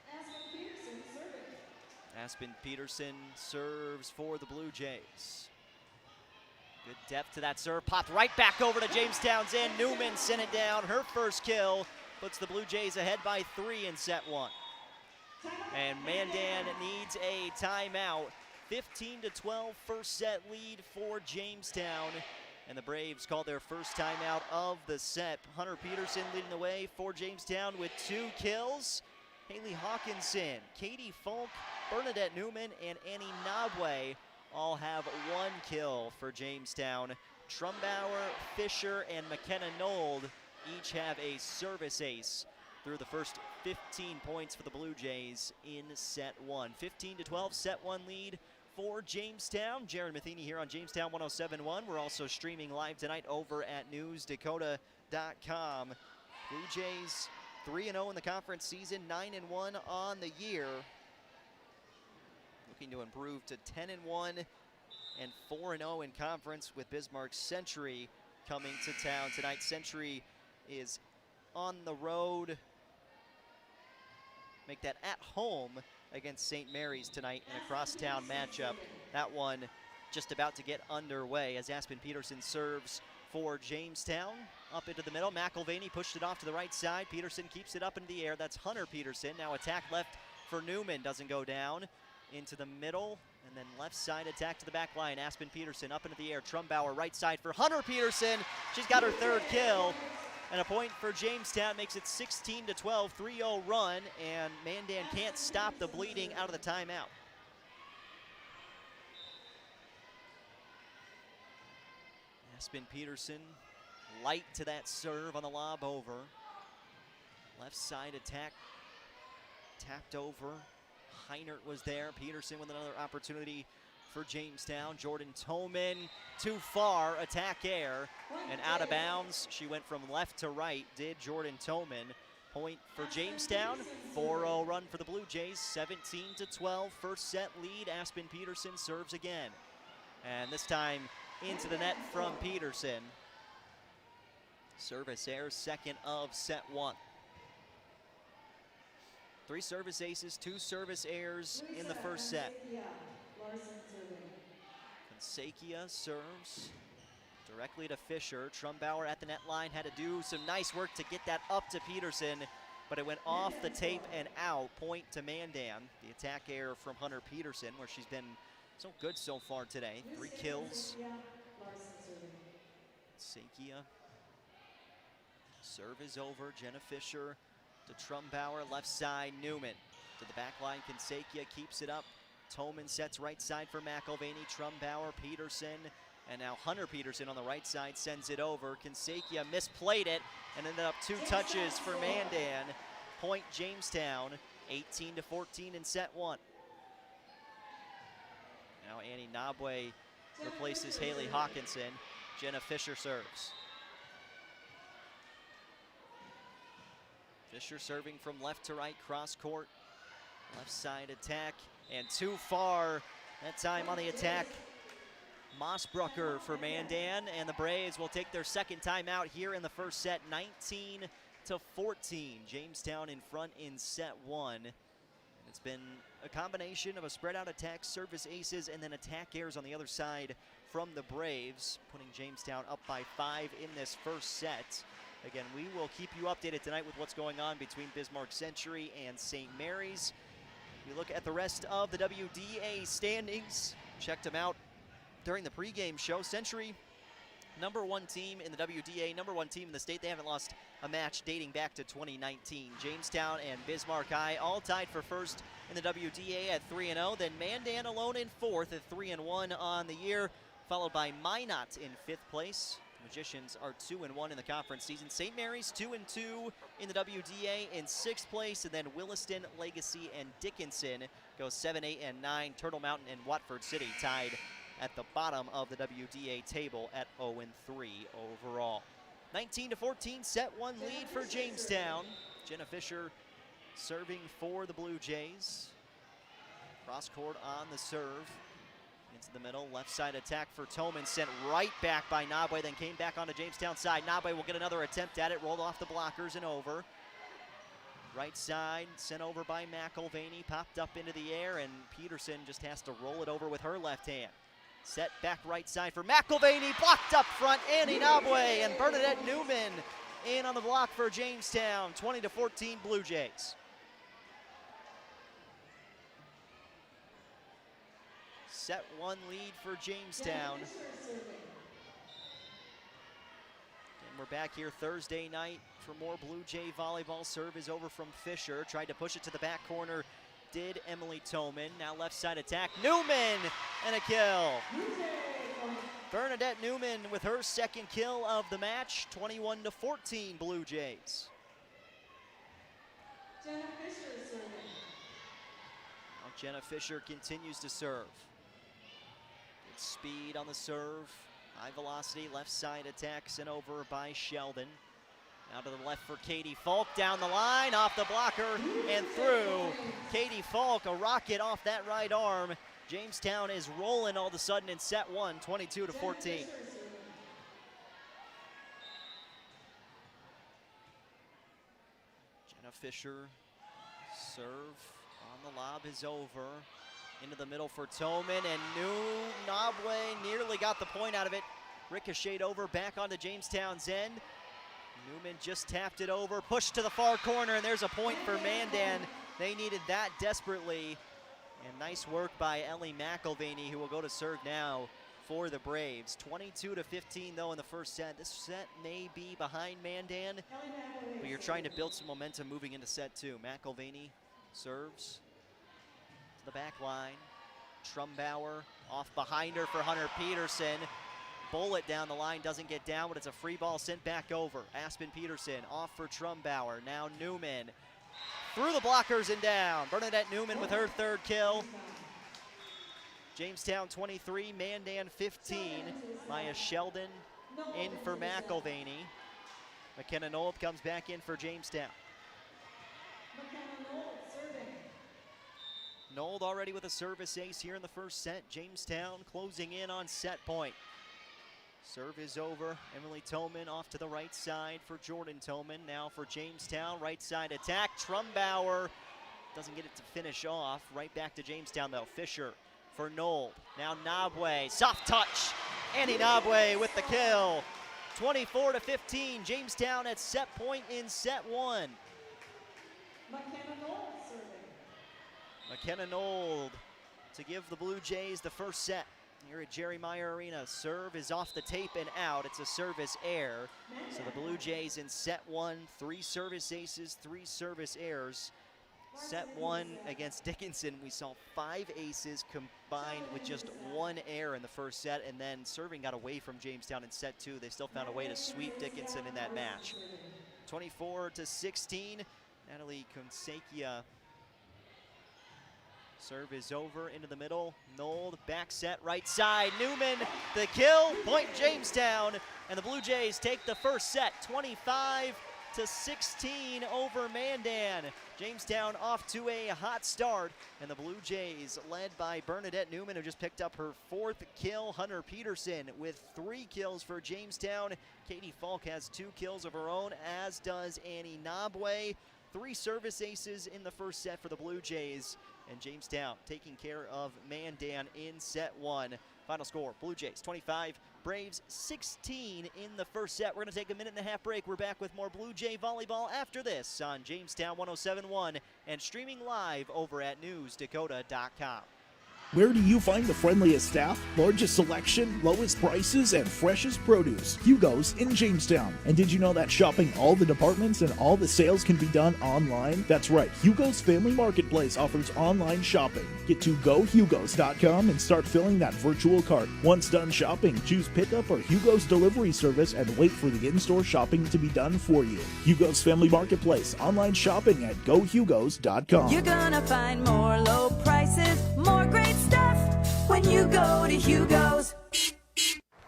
Aspen Peterson serving. Aspen Peterson serves for the Blue Jays. Good depth to that serve. Popped right back over to Jamestown's end. Newman sent it down. Her 1st kill puts the Blue Jays ahead by 3 in set 1. And Mandan needs a timeout. 15-12 first set lead for Jamestown. And the Braves called their first timeout of the set. Hunter Peterson leading the way for Jamestown with 2 kills. Haley Hawkinson, Katie Falk, Bernadette Newman, and Annie Nabwe all have 1 kill for Jamestown. Trumbauer, Fisher, and McKenna Nold each have a service ace through the first 15 points for the Blue Jays in set 1. 15-12, set 1 lead for Jamestown. Jared Matheny here on Jamestown 107.1. We're also streaming live tonight over at newsdakota.com. Blue Jays 3-0 in the conference season, 9-1 on the year. Looking to improve to 10-1 and 4-0 in conference, with Bismarck's Century coming to town tonight. Century is on the road. Make that at home against St. Mary's tonight in a crosstown matchup. That one just about to get underway as Aspen Peterson serves for Jamestown. Up into the middle, McElvaney pushed it off to the right side. Peterson keeps it up into the air. That's Hunter Peterson. Now attack left for Newman, doesn't go down. Into the middle, and then left side attack to the back line. Aspen Peterson up into the air. Trumbauer right side for Hunter Peterson. She's got her 3rd kill. And a point for Jamestown makes it 16-12, 3-0 run, and Mandan can't stop the bleeding out of the timeout. Aspen Peterson, light to that serve on the lob over. Left side attack, tapped over. Heinert was there. Peterson with another opportunity for Jamestown. Jordan Toman, too far, attack air, and out of bounds. She went from left to right, did Jordan Toman. Point for Jamestown, 4-0 run for the Blue Jays, 17-12, first set lead. Aspen Peterson serves again. And this time into the net from Peterson. Service air, 2nd of set 1. 3 service aces, 2 service airs in the first set. Consequia serves directly to Fisher. Trumbauer at the net line had to do some nice work to get that up to Peterson, but it went off the tape and out. Point to Mandan. The attack error from Hunter Peterson, where she's been so good so far today. 3 kills. Consequia. Serve is over. Jenna Fisher to Trumbauer, left side, Newman. To the back line, Consequia keeps it up. Toman sets right side for McElvaney. Trumbauer, Peterson, And now Hunter Peterson on the right side sends it over. Kinsakia misplayed it and ended up 2 touches for Mandan. Point Jamestown, 18-14 in set 1. Now Annie Nabwe replaces Haley Hawkinson. Jenna Fisher serves. Fisher serving from left to right, cross court. Left side attack, and too far. That time on the attack, Mossbrucker for Mandan, and the Braves will take their second timeout here in the first set, 19-14. Jamestown in front in set 1. And it's been a combination of a spread out attack, service aces, and then attack errors on the other side from the Braves, putting Jamestown up by 5 in this first set. Again, we will keep you updated tonight with what's going on between Bismarck Century and St. Mary's. We look at the rest of the WDA standings. Checked them out during the pregame show. Century, #1 team in the WDA, #1 team in the state. They haven't lost a match dating back to 2019. Jamestown and Bismarck High all tied for first in the WDA at 3-0. Then Mandan alone in 4th at 3-1 on the year, followed by Minot in 5th place. Magicians are 2-1 in the conference season. St. Mary's 2-2 in the WDA in 6th place, and then Williston, Legacy, and Dickinson go 7, 8, and 9. Turtle Mountain and Watford City tied at the bottom of the WDA table at 0-3 overall. 19-14, set 1 lead for Jamestown. Jenna Fisher serving for the Blue Jays. Cross court on the serve. Into the middle, left side attack for Toman, sent right back by Nabwe, then came back onto Jamestown side. Nabwe will get another attempt at it, rolled off the blockers and over. Right side, sent over by McElvaney, popped up into the air, and Peterson just has to roll it over with her left hand. Set back right side for McElvaney, blocked up front, Annie Nabwe, and Bernadette Newman in on the block for Jamestown, 20-14 Blue Jays. Set 1 lead for Jamestown. And we're back here Thursday night for more Blue Jay volleyball. Serve is over from Fisher. Tried to push it to the back corner. Did Emily Toman. Now left side attack. Newman and a kill. Bernadette Newman with her second kill of the match. 21-14 Blue Jays. Jenna Fisher serving. Now Jenna Fisher continues to serve. Good speed on the serve. High velocity, left side attack sent over by Sheldon. Now to the left for Katie Falk, down the line, off the blocker and through. Katie Falk, a rocket off that right arm. Jamestown is rolling all of a sudden in set 1, 22-14. Jenna Fisher, serve on the lob is over. Into the middle for Toman, and Nabwe nearly got the point out of it. Ricocheted over, back onto Jamestown's end. Newman just tapped it over, pushed to the far corner, and there's a point for Mandan. They needed that desperately. And nice work by Ellie McElvaney, who will go to serve now for the Braves. 22-15 though in the first set. This set may be behind Mandan, but you're trying to build some momentum moving into set 2. McElvaney serves to the back line. Trumbauer off behind her for Hunter Peterson. Bullet down the line, doesn't get down, but it's a free ball sent back over. Aspen Peterson off for Trumbauer. Now Newman through the blockers and down. Bernadette Newman with her third kill. Jamestown 23, Mandan 15. Maya Sheldon in for McElvaney. McKenna Nold comes back in for Jamestown. Nold already with a service ace here in the first set. Jamestown closing in on set point. Serve is over. Emily Toman off to the right side for Jordan Toman. Now for Jamestown, right side attack. Trumbauer doesn't get it to finish off. Right back to Jamestown though. Fisher for Nold. Now Nabwe, soft touch. Annie Nabwe with the kill. 24-15, Jamestown at set point in set 1. McKenna Nold to give the Blue Jays the first set here at Jerry Meyer Arena. Serve is off the tape and out. It's a service error. So the Blue Jays in set 1, 3 service aces, 3 service errors. Set one against Dickinson, we saw 5 aces combined with just 1 error in the first set, and then serving got away from Jamestown in set 2. They still found a way to sweep Dickinson in that match. 24-16, Natalie Konsakia. Serve is over, into the middle, Nold, back set, right side, Newman, the kill, point Jamestown, and the Blue Jays take the first set, 25-16 over Mandan. Jamestown off to a hot start, and the Blue Jays led by Bernadette Newman, who just picked up her 4th kill. Hunter Peterson with 3 kills for Jamestown. Katie Falk has 2 kills of her own, as does Annie Nabwe. 3 service aces in the first set for the Blue Jays, and Jamestown taking care of Mandan in set 1. Final score, Blue Jays 25, Braves 16 in the first set. We're going to take a 1.5-minute break. We're back with more Blue Jay volleyball after this on Jamestown 107.1 and streaming live over at newsdakota.com. Where do you find the friendliest staff, largest selection, lowest prices, and freshest produce? Hugo's in Jamestown. And did you know that shopping all the departments and all the sales can be done online? That's right, Hugo's Family Marketplace offers online shopping. Get to gohugos.com and start filling that virtual cart. Once done shopping, choose pickup or Hugo's delivery service and wait for the in-store shopping to be done for you. Hugo's Family Marketplace, online shopping at gohugos.com. You're gonna find more low prices, more great stuff when you go to Hugo's.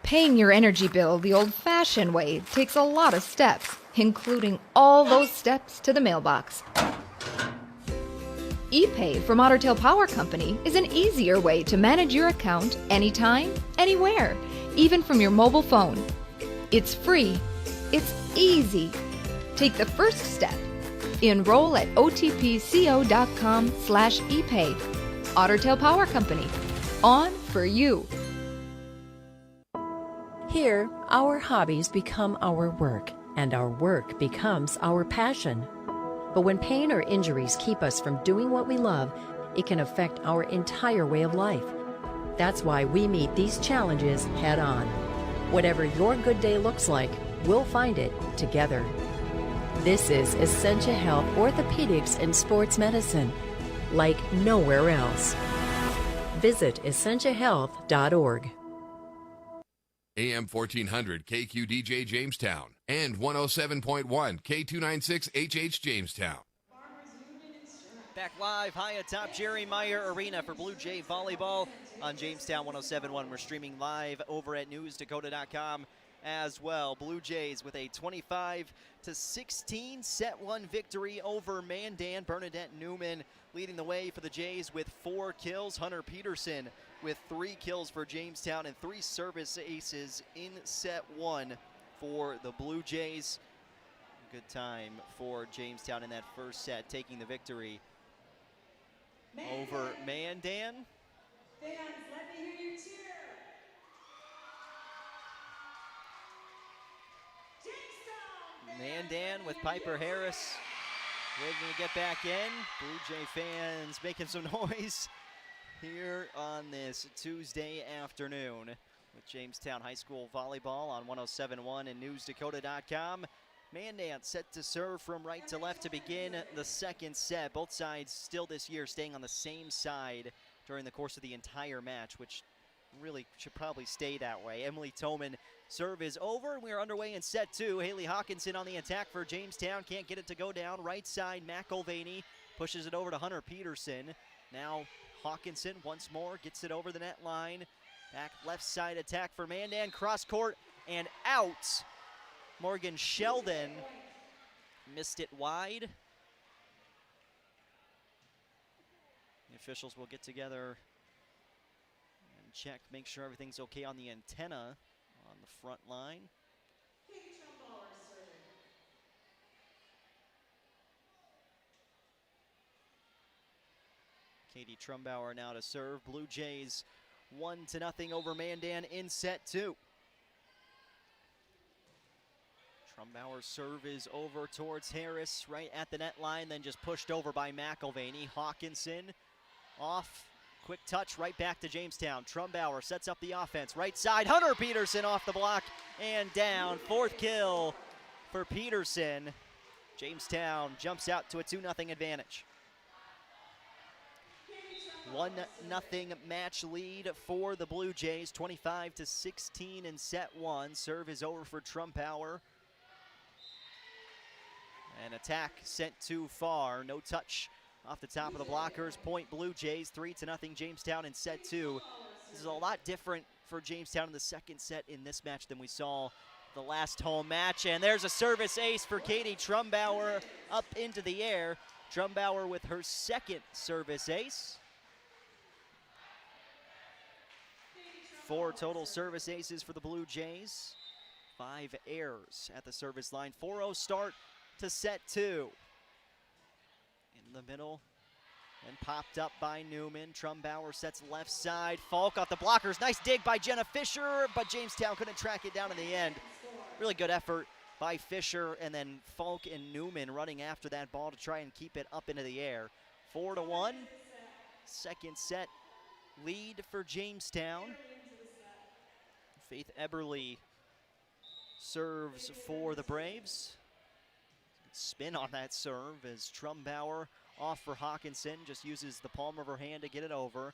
Paying your energy bill the old-fashioned way takes a lot of steps, including all those steps to the mailbox. ePay from Otter Tail Power Company is an easier way to manage your account anytime, anywhere, even from your mobile phone. It's free. It's easy. Take the first step. Enroll at otpco.com/epay. Otter Tail Power Company. On for you. Here, our hobbies become our work, and our work becomes our passion. But when pain or injuries keep us from doing what we love, it can affect our entire way of life. That's why we meet these challenges head on. Whatever your good day looks like, we'll find it together. This is Essentia Health Orthopedics and Sports Medicine, like nowhere else. Visit essentiahealth.org. AM 1400 KQDJ Jamestown and 107.1 K296 HH Jamestown. Back live high atop Jerry Meyer Arena for Blue Jay volleyball on Jamestown 107.1. We're streaming live over at newsdakota.com as well. Blue Jays with a 25-16 set 1 victory over Mandan. Bernadette Newman leading the way for the Jays with 4 kills. Hunter Peterson with 3 kills for Jamestown and 3 service aces in set 1 for the Blue Jays. Good time for Jamestown in that first set, taking the victory over Mandan. Fans, let me hear you cheer. Mandan with Piper Harris waiting to get back in. Blue Jay fans making some noise here on this Tuesday afternoon with Jamestown High School volleyball on 107.1 and newsdakota.com. Mandan set to serve from right to left to begin the second set. Both sides still this year staying on the same side during the course of the entire match, which really should probably stay that way. Emily Toman, serve is over, and we are underway in set 2. Haley Hawkinson on the attack for Jamestown. Can't get it to go down. Right side, McElvaney pushes it over to Hunter Peterson. Now Hawkinson once more gets it over the net line. Back left side attack for Mandan. Cross court and out. Morgan Sheldon missed it wide. The officials will get together and check, make sure everything's okay on the antenna on the front line. Katie Trumbauer now to serve. Blue Jays 1-0 over Mandan in set 2. Trumbauer's serve is over towards Harris, right at the net line, then just pushed over by McElvaney. Hawkinson off, quick touch, right back to Jamestown. Trumbauer sets up the offense, right side, Hunter Peterson off the block and down. 4th kill for Peterson. Jamestown jumps out to a 2-0 advantage. 1-0 match lead for the Blue Jays, 25-16 in set one. Serve is over for Trumpauer. An attack sent too far, no touch off the top of the blockers. Point Blue Jays, 3-0 Jamestown in set two. This is a lot different for Jamestown in the second set in this match than we saw the last home match. And there's a service ace for Katie Trumpauer up into the air. Trumpauer with her second service ace. 4 total service aces for the Blue Jays. 5 errors at the service line. 4-0 start to set two. In the middle and popped up by Newman. Trumpauer sets left side. Falk off the blockers. Nice dig by Jenna Fisher, but Jamestown couldn't track it down in the end. Really good effort by Fisher, and then Falk and Newman running after that ball to try and keep it up into the air. 4-1. Second set lead for Jamestown. Faith Eberly serves for the Braves. Spin on that serve as Trumpauer off for Hawkinson, just uses the palm of her hand to get it over.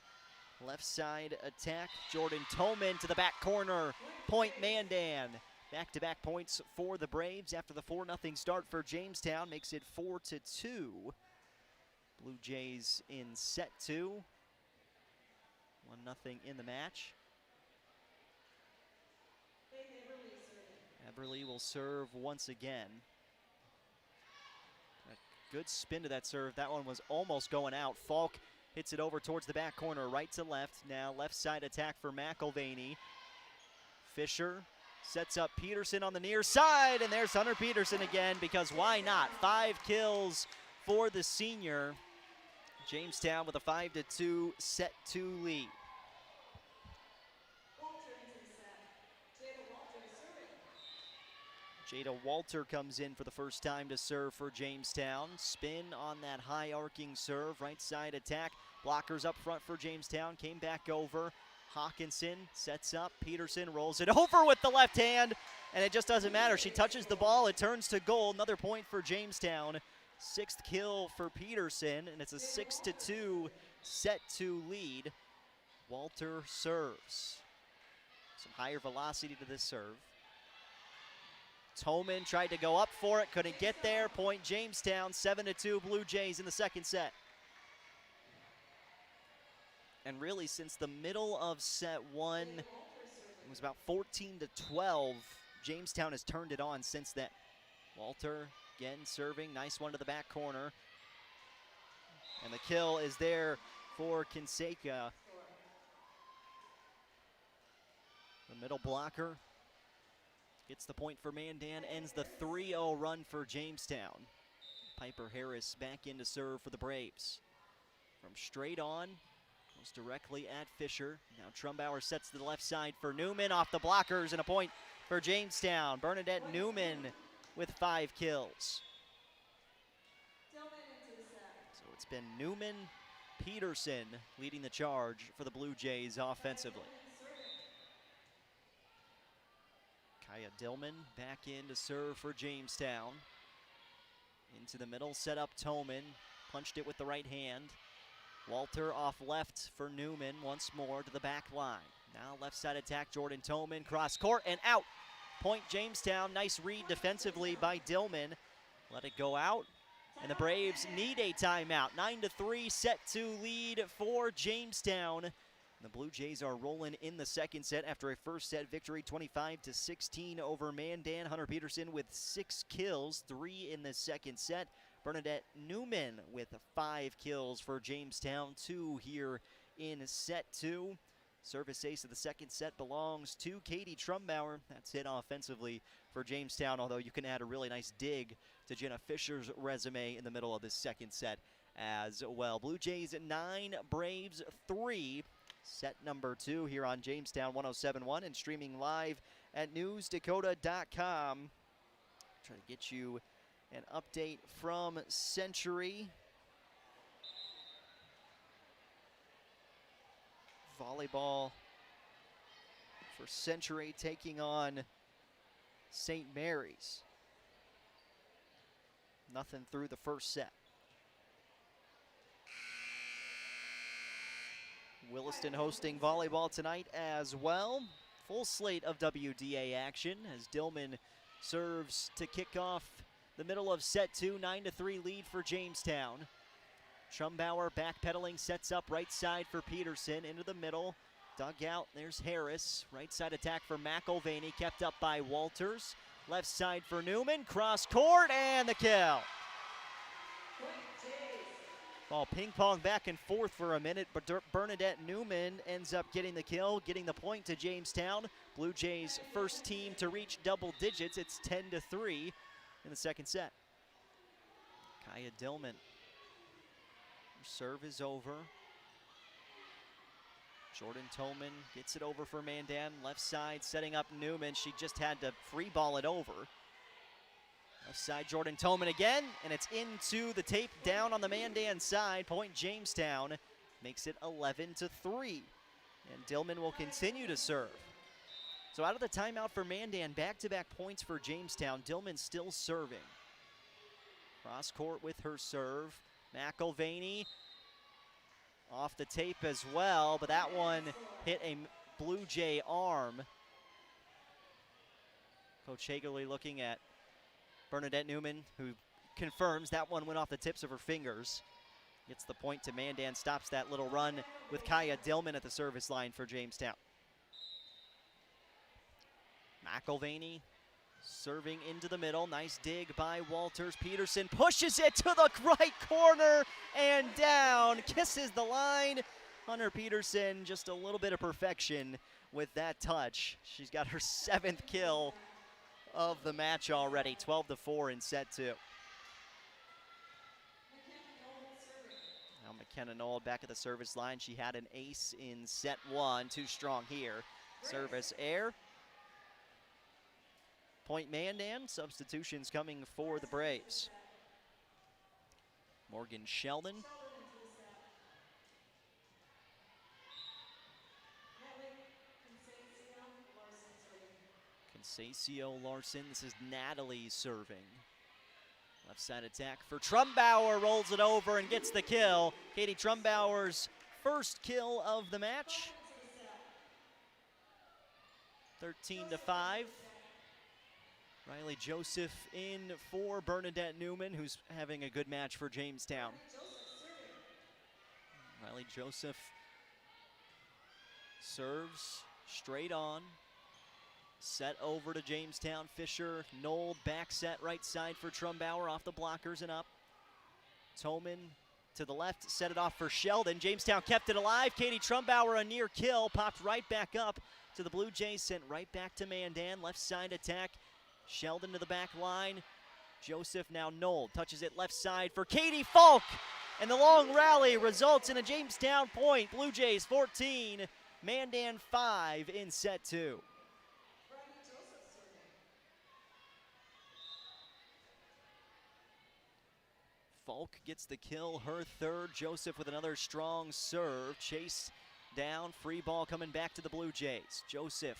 Left side attack, Jordan Toman to the back corner. Point Mandan. Back-to-back points for the Braves after the 4-0 start for Jamestown. Makes it 4-2. Blue Jays in set two. 1-0 in the match. Eberly will serve once again. A good spin to that serve. That one was almost going out. Falk hits it over towards the back corner, right to left. Now left side attack for McElvaney. Fisher sets up Peterson on the near side, and there's Hunter Peterson again, because why not? 5 kills for the senior. Jamestown with a 5-2 set two lead. Jada Walter comes in for the first time to serve for Jamestown. Spin on that high arcing serve, right side attack. Blockers up front for Jamestown, came back over. Hawkinson sets up, Peterson rolls it over with the left hand, and it just doesn't matter. She touches the ball, it turns to goal. Another point for Jamestown. 6th kill for Peterson, and it's a 6-2 set two lead. Walter serves. Some higher velocity to this serve. Toman tried to go up for it, couldn't get there. Point Jamestown, 7-2 Blue Jays in the second set. And really, since the middle of set one, it was about 14-12. Jamestown has turned it on since then. Walter again serving, nice one to the back corner. And the kill is there for Kinseca. The middle blocker gets the point for Mandan, ends the 3-0 run for Jamestown. Piper Harris back in to serve for the Braves. From straight on, goes directly at Fisher. Now Trumpauer sets to the left side for Newman, off the blockers, and a point for Jamestown. Bernadette Newman with 5 kills. So it's been Newman, Peterson leading the charge for the Blue Jays offensively. Kaya Dillman back in to serve for Jamestown. Into the middle, set up Toman, punched it with the right hand. Walter off left for Newman once more to the back line. Now left side attack, Jordan Toman, cross court and out. Point Jamestown, nice read defensively by Dillman. Let it go out, and the Braves need a timeout. 9-3 set two lead for Jamestown. The Blue Jays are rolling in the second set after a first set victory, 25-16 over Mandan. Hunter Peterson with 6 kills, 3 in the second set. Bernadette Newman with 5 kills for Jamestown, 2 here in set two. Service ace of the second set belongs to Katie Trumpauer. That's it offensively for Jamestown, although you can add a really nice dig to Jenna Fisher's resume in the middle of this second set as well. Blue Jays 9, Braves 3. Set number 2 here on Jamestown 107.1 and streaming live at newsdakota.com. Try to get you an update from Century. Volleyball for Century taking on St. Mary's. Nothing through the first set. Williston hosting volleyball tonight as well. Full slate of WDA action as Dillman serves to kick off the middle of set 2, 9-3 lead for Jamestown. Trumbauer backpedaling, sets up right side for Peterson, into the middle. Dug out, there's Harris. Right side attack for McElvaney, kept up by Walters. Left side for Newman, cross court, and the kill. Ball ping-pong back and forth for a minute, but Bernadette Newman ends up getting the kill, getting the point to Jamestown. Blue Jays' first team to reach double digits. It's 10-3 in the second set. Kaya Dillman. Her serve is over. Jordan Toman gets it over for Mandan. Left side setting up Newman. She just had to free ball it over. Left side, Jordan Toman again, and it's into the tape down on the Mandan side. Point Jamestown makes it 11-3. And Dillman will continue to serve. So out of the timeout for Mandan, back-to-back points for Jamestown. Dillman still serving. Cross court with her serve. McElvaney off the tape as well, but that one hit a Blue Jay arm. Coach Hagerly looking at Bernadette Newman, who confirms that one went off the tips of her fingers. Gets the point to Mandan, stops that little run with Kaya Dillman at the service line for Jamestown. McElvaney serving into the middle. Nice dig by Walters. Peterson pushes it to the right corner and down. Kisses the line. Hunter Peterson, just a little bit of perfection with that touch. She's got her 7th kill of the match already, 12-4 in set 2. Now McKenna Knoll back at the service line. She had an ace in set 1, too strong here. Service air. Point Mandan, substitutions coming for the Braves. Morgan Sheldon. Concesio Larson, this is Natalie serving. Left side attack for Trumbauer, rolls it over and gets the kill. Katie Trumbauer's first kill of the match. 13-5. Riley Joseph in for Bernadette Newman, who's having a good match for Jamestown. Riley Joseph serves straight on. Set over to Jamestown. Fisher, Knoll, back set right side for Trumbauer, off the blockers and up. Toman to the left, set it off for Sheldon. Jamestown kept it alive. Katie Trumbauer, a near kill, popped right back up to the Blue Jays, sent right back to Mandan. Left side attack. Sheldon to the back line. Joseph, now Knoll touches it left side for Katie Falk. And the long rally results in a Jamestown point. Blue Jays 14, Mandan 5 in set 2. Falk gets the kill, her 3rd. Joseph with another strong serve. Chase down, free ball coming back to the Blue Jays. Joseph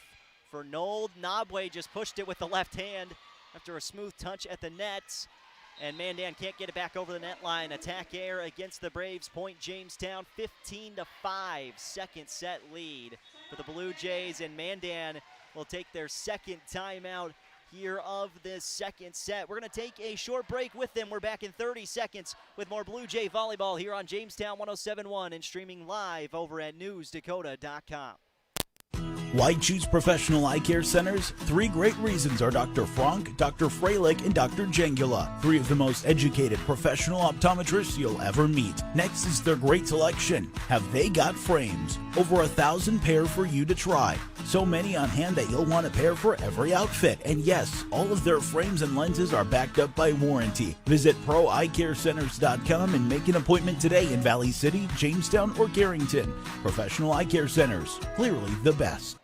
for Knoll. Nobway just pushed it with the left hand after a smooth touch at the nets. And Mandan can't get it back over the net line. Attack air against the Braves. Point Jamestown 15-5. Second set lead for the Blue Jays. And Mandan will take their second timeout here of this second set. We're going to take a short break with them. We're back in 30 seconds with more Blue Jay volleyball here on Jamestown 107.1 and streaming live over at newsdakota.com. Why choose professional eye care centers? 3 great reasons are Dr. Frank, Dr. Freilich, and Dr. Jengula. 3 of the most educated professional optometrists you'll ever meet. Next is their great selection. Have they got frames? Over 1,000 pair for you to try. So many on hand that you'll want a pair for every outfit. And yes, all of their frames and lenses are backed up by warranty. Visit ProEyeCareCenters.com and make an appointment today in Valley City, Jamestown, or Carrington. Professional Eye Care Centers, clearly the best.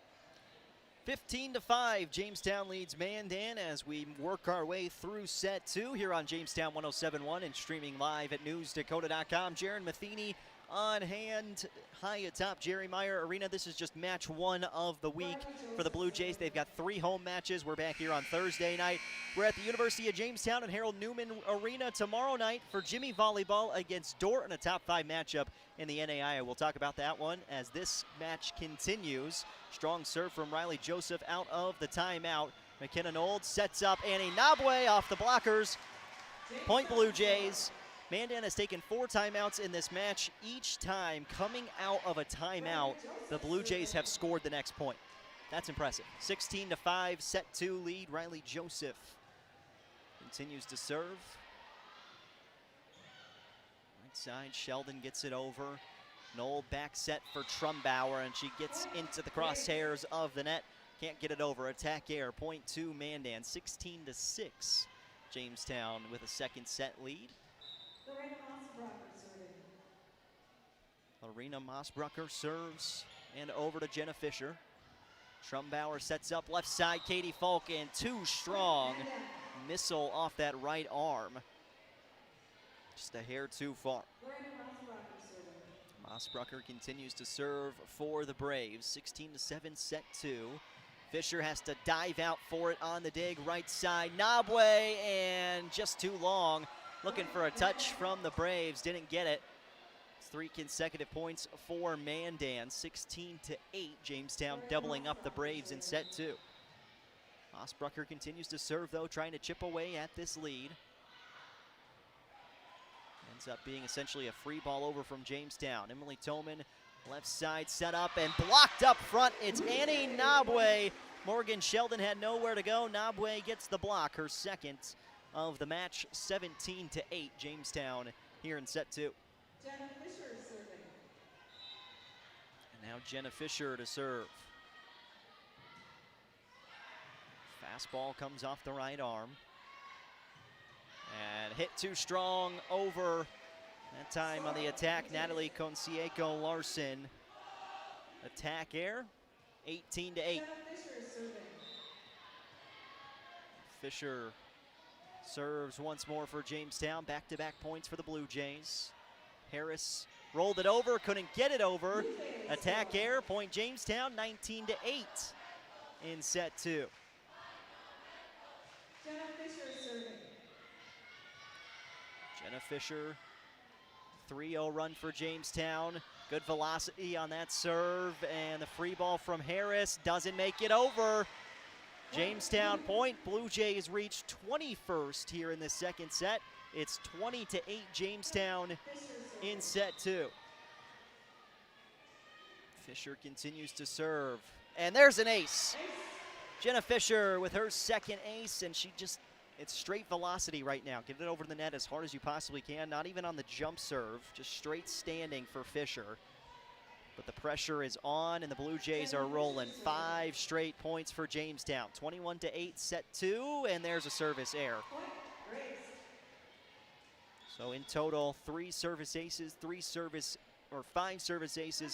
15-5, Jamestown leads Mandan as we work our way through set 2 here on Jamestown 107.1 and streaming live at newsdakota.com. Jaron Matheny on hand high atop Jerry Meyer Arena. This is just match 1 of the week for the Blue Jays. They've got 3 home matches. We're back here on Thursday night. We're at the University of Jamestown and Harold Newman Arena tomorrow night for Jimmy Volleyball against Dorton, a top 5 matchup in the NAIA. We'll talk about that one as this match continues. Strong serve from Riley Joseph out of the timeout. McKenna Nold sets up Annie Nabwe off the blockers. Point Blue Jays. Mandan has taken 4 timeouts in this match. Each time coming out of a timeout, the Blue Jays have scored the next point. That's impressive. 16-5, set 2 lead. Riley Joseph continues to serve. Right side, Sheldon gets it over. Knoll back set for Trumbauer, and she gets into the crosshairs of the net. Can't get it over. Attack air, point 2 Mandan. 16-6, Jamestown with a second set lead. Lorena Mossbrucker serves and over to Jenna Fisher. Trumbauer sets up left side. Katie Falk and too strong. Missile off that right arm. Just a hair too far. Mossbrucker continues to serve for the Braves. 16-7, set 2. Fisher has to dive out for it on the dig. Right side, Nabwe, and just too long. Looking for a touch from the Braves, didn't get it. It's 3 consecutive points for Mandan. 16-8, Jamestown doubling up the Braves in set 2. Mossbrucker continues to serve though, trying to chip away at this lead. Ends up being essentially a free ball over from Jamestown. Emily Toman, left side set up and blocked up front. It's Annie Nabwe. Morgan Sheldon had nowhere to go. Nabwe gets the block, her second of the match. 17-8, Jamestown here in set 2. Jenna Fisher serving. And now Jenna Fisher to serve. Fastball comes off the right arm. And hit too strong over. That time on the attack, Natalie Concieco Larson. Attack air, 18-8. Fisher serves once more for Jamestown. Back-to-back points for the Blue Jays. Harris rolled it over, couldn't get it over. Attack air, point Jamestown, 19-8 in set 2. Jenna Fisher serving. Jenna Fisher, 3-0 run for Jamestown. Good velocity on that serve, and the free ball from Harris doesn't make it over. Jamestown point. Blue Jays reach 21st here in the second set. It's 20-8 Jamestown in set 2. Fisher continues to serve, and there's an ace. Jenna Fisher with her second ace, and it's straight velocity right now. Get it over the net as hard as you possibly can. Not even on the jump serve, just straight standing for Fisher. But the pressure is on, and the Blue Jays are rolling. 5 straight points for Jamestown. 21-8, set 2, and there's a service error. So in total, 5 service aces,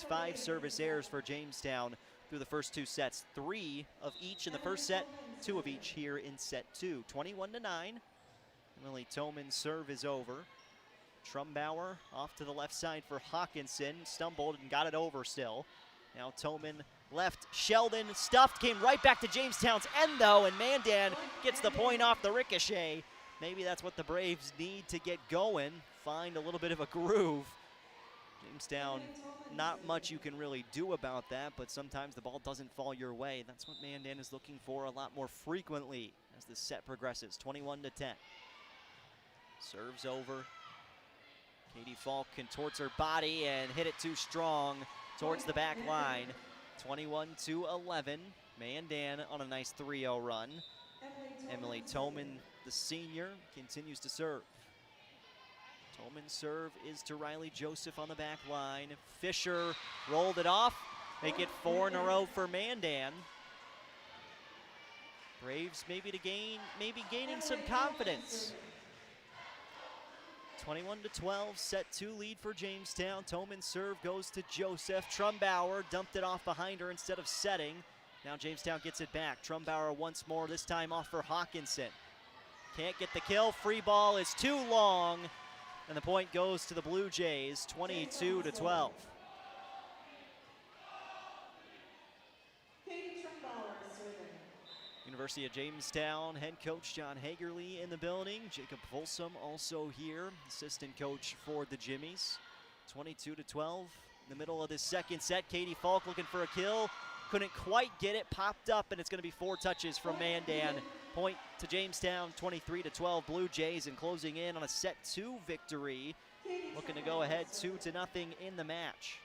5 service errors for Jamestown through the first 2 sets. 3 of each in the first set, 2 of each here in set 2. 21-9. Emily Toman's serve is over. Trumbauer off to the left side for Hawkinson. Stumbled and got it over still. Now Toman left. Sheldon stuffed, came right back to Jamestown's end though, and Mandan gets the point off the ricochet. Maybe that's what the Braves need to get going. Find a little bit of a groove. Jamestown, not much you can really do about that, but sometimes the ball doesn't fall your way. That's what Mandan is looking for a lot more frequently as the set progresses. 21-10. Serves over. Katie Falk contorts her body and hit it too strong towards the back line. 21-11. Mandan on a nice 3-0 run. Emily Toman, the senior, continues to serve. Toman's serve is to Riley Joseph on the back line. Fisher rolled it off. Make it 4 in a row for Mandan. Braves maybe gaining some confidence. 21-12, set 2 lead for Jamestown. Toman's serve goes to Joseph. Trumbauer dumped it off behind her instead of setting. Now Jamestown gets it back. Trumbauer once more, this time off for Hawkinson. Can't get the kill. Free ball is too long. And the point goes to the Blue Jays, 22-12. University of Jamestown head coach John Hagerly in the building. Jacob Folsom also here, assistant coach for the Jimmies. 22-12 in the middle of this second set. Katie Falk looking for a kill. Couldn't quite get it, popped up, and it's going to be 4 touches from Mandan. Point to Jamestown, 23-12 Blue Jays, and closing in on a set 2 victory. Looking to go ahead 2-0 in the match.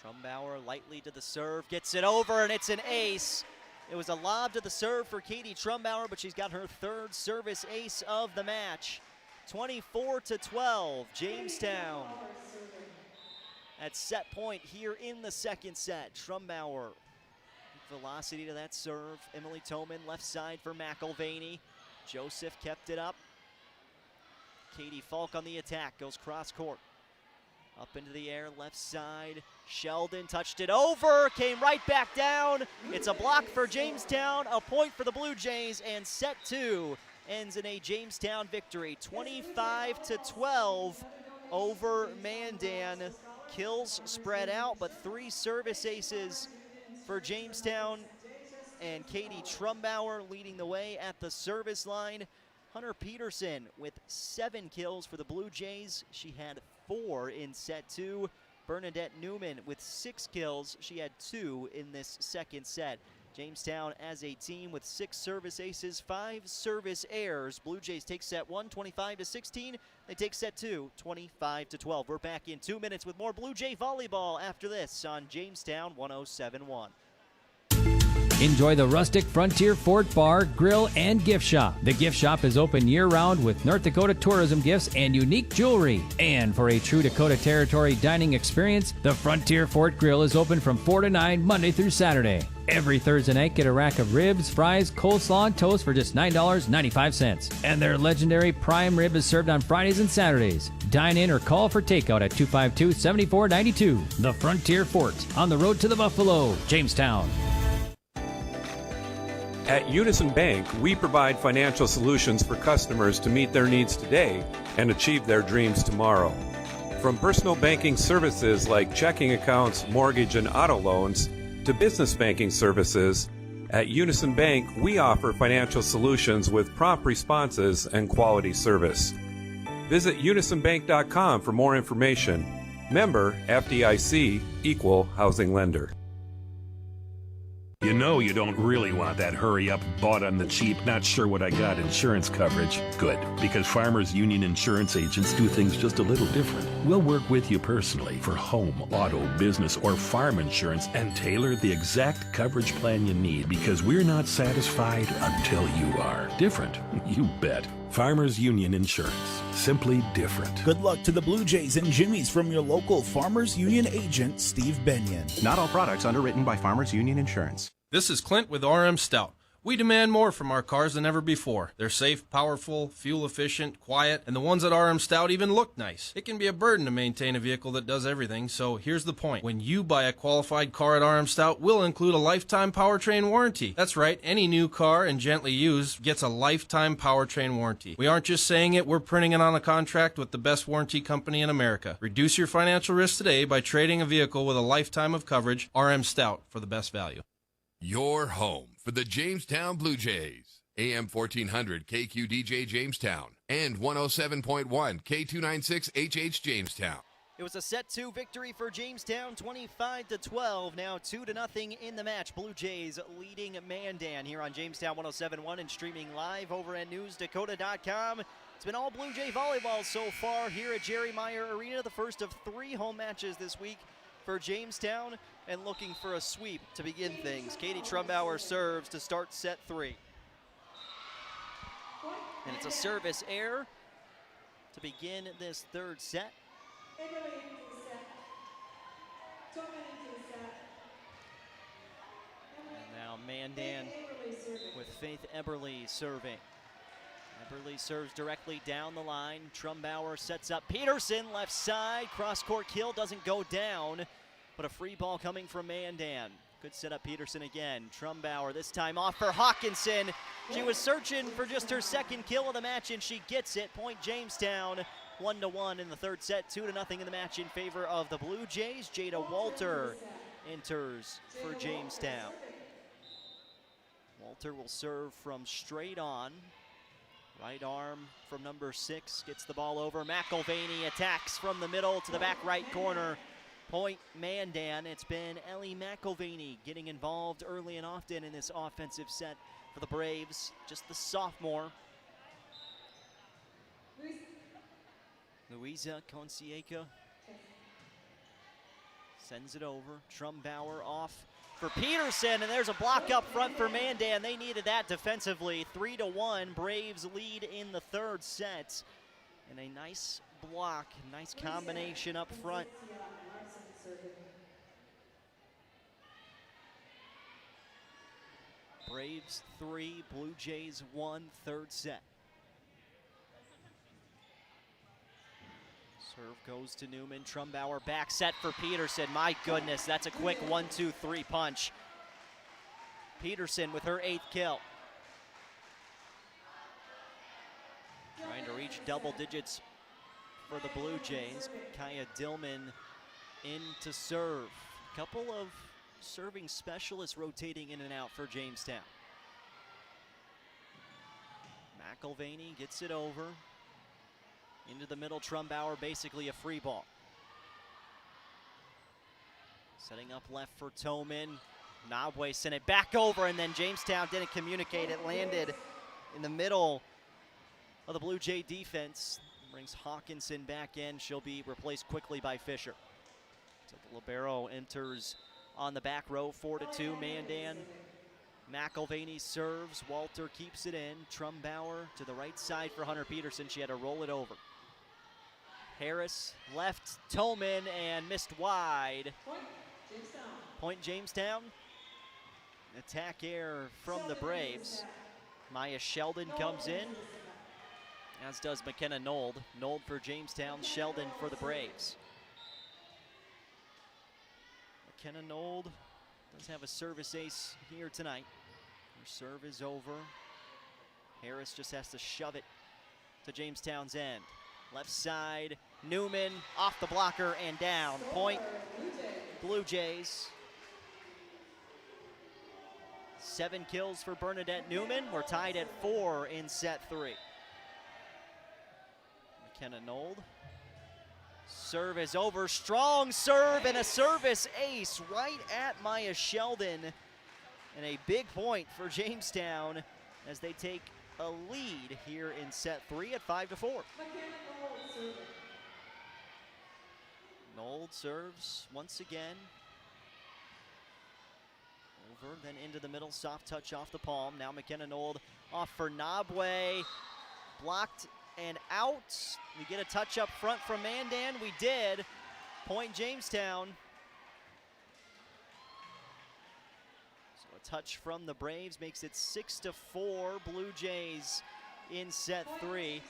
Trumbauer lightly to the serve, gets it over, and it's an ace. It was a lob to the serve for Katie Trumbauer, but she's got her 3rd service ace of the match. 24-12, Jamestown at set point here in the second set. Trumbauer, velocity to that serve. Emily Toman left side for McElvaney. Joseph kept it up. Katie Falk on the attack, goes cross court. Up into the air, left side. Sheldon touched it over, came right back down. It's a block for Jamestown, a point for the Blue Jays, and set 2 ends in a Jamestown victory, 25-12 over Mandan. Kills spread out, but 3 service aces for Jamestown, and Katie Trumbauer leading the way at the service line. Hunter Peterson with 7 kills for the Blue Jays. She had 4 in set 2. Bernadette Newman with 6 kills. She had 2 in this second set. Jamestown as a team with 6 service aces, 5 service errors. Blue Jays take set 1, 25-16. They take set 2, 25-12. We're back in 2 minutes with more Blue Jay volleyball after this on Jamestown 107.1. Enjoy the rustic Frontier Fort Bar, Grill, and Gift Shop. The gift shop is open year-round with North Dakota tourism gifts and unique jewelry. And for a true Dakota Territory dining experience, the Frontier Fort Grill is open from 4 to 9 Monday through Saturday. Every Thursday night, get a rack of ribs, fries, coleslaw, and toast for just $9.95. And their legendary prime rib is served on Fridays and Saturdays. Dine in or call for takeout at 252-7492. The Frontier Fort, on the road to the Buffalo, Jamestown. At Unison Bank, we provide financial solutions for customers to meet their needs today and achieve their dreams tomorrow. From personal banking services like checking accounts, mortgage, and auto loans, to business banking services, at Unison Bank, we offer financial solutions with prompt responses and quality service. Visit unisonbank.com for more information. Member FDIC, Equal Housing Lender. You know you don't really want that hurry-up, bought on the cheap, not sure what I got insurance coverage. Good, because Farmers Union insurance agents do things just a little different. We'll work with you personally for home, auto, business, or farm insurance and tailor the exact coverage plan you need, because we're not satisfied until you are. Different, you bet. Farmers Union Insurance. Simply different. Good luck to the Blue Jays and Jimmies from your local Farmers Union agent, Steve Benyon. Not all products underwritten by Farmers Union Insurance. This is Clint with RM Stout. We demand more from our cars than ever before. They're safe, powerful, fuel efficient, quiet, and the ones at RM Stout even look nice. It can be a burden to maintain a vehicle that does everything, so here's the point. When you buy a qualified car at RM Stout, we'll include a lifetime powertrain warranty. That's right, any new car and gently used gets a lifetime powertrain warranty. We aren't just saying it, we're printing it on a contract with the best warranty company in America. Reduce your financial risk today by trading a vehicle with a lifetime of coverage. RM Stout for the best value. Your home for the Jamestown Blue Jays. AM 1400 KQDJ Jamestown and 107.1 K296HH Jamestown. It was a set 2 victory for Jamestown, 25-12. Now 2-0 in the match. Blue Jays leading Mandan here on Jamestown 107.1 and streaming live over at newsdakota.com. It's been all Blue Jay volleyball so far here at Jerry Meyer Arena, the first of 3 home matches this week for Jamestown, and looking for a sweep to begin things. Katie Trumbauer serves to start set 3. And it's a service error to begin this third set. And now Mandan with Faith Eberly serving. Eberly serves directly down the line. Trumbauer sets up Peterson, left side. Cross-court kill doesn't go down, but a free ball coming from Mandan. Good setup, Peterson again. Trumbauer this time off for Hawkinson. She was searching for just her second kill of the match, and she gets it. Point Jamestown, 1-1 in the third set, 2-0 in the match in favor of the Blue Jays. Jada Walter enters for Jamestown. Walter will serve from straight on. Right arm from number 6 gets the ball over. McElvaney attacks from the middle to the back right corner. Point Mandan. It's been Ellie McElvaney getting involved early and often in this offensive set for the Braves. Just the sophomore. Luisa Concieca sends it over. Trumbauer off for Peterson, and there's a block up front for Mandan. They needed that defensively. 3-1, Braves lead in the third set. And a nice block, nice combination up front. Braves 3, Blue Jays 1, third set. Serve goes to Newman. Trumbauer back set for Peterson. My goodness, that's a quick 1-2-3 punch. Peterson with her 8th kill. Trying to reach double digits for the Blue Jays. Kaya Dillman in to serve. Couple of serving specialists rotating in and out for Jamestown. McElvaney gets it over. Into the middle, Trumbauer, basically a free ball. Setting up left for Toman. Nabwe sent it back over, and then Jamestown didn't communicate. It landed in the middle of the Blue Jay defense. Brings Hawkinson back in. She'll be replaced quickly by Fisher. So the libero enters on the back row, 4-2, Mandan. McElvaney serves. Walter keeps it in. Trumbauer to the right side for Hunter Peterson. She had to roll it over. Harris left, Toman, and missed wide. Point Jamestown. Attack air from the Braves. Maya Sheldon comes in, as does McKenna Nold. Nold for Jamestown, Sheldon for the Braves. McKenna Nold does have a service ace here tonight. Her serve is over. Harris just has to shove it to Jamestown's end. Left side, Newman off the blocker and down. Point Blue Jays. 7 kills for Bernadette Newman. We're tied at 4 in set 3. McKenna Nold. Serve is over. Strong serve and a service ace right at Maya Sheldon. And a big point for Jamestown as they take a lead here in set 3 at 5-4. Nold serves once again. Over, then into the middle, soft touch off the palm. Now McKenna Nold off for Nabwe. Blocked and out. We get a touch up front from Mandan. We did. Point Jamestown. So a touch from the Braves makes it 6-4 Blue Jays in set 3.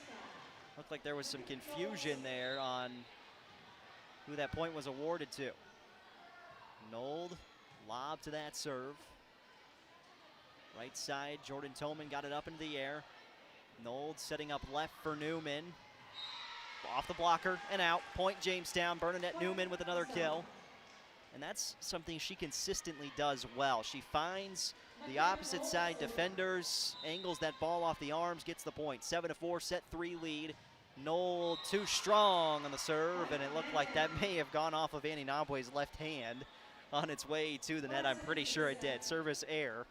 Looked like there was some confusion there on who that point was awarded to. Nold, lob to that serve. Right side, Jordan Toman got it up into the air. Nold setting up left for Newman. Off the blocker and out. Point Jamestown. Bernadette Newman with another kill. And that's something she consistently does well. She finds the opposite side defenders, angles that ball off the arms, gets the point. 7-4, set 3 lead. Nold too strong on the serve, and it looked like that may have gone off of Annie Nabwe's left hand on its way to the net. I'm pretty sure it did. Service error.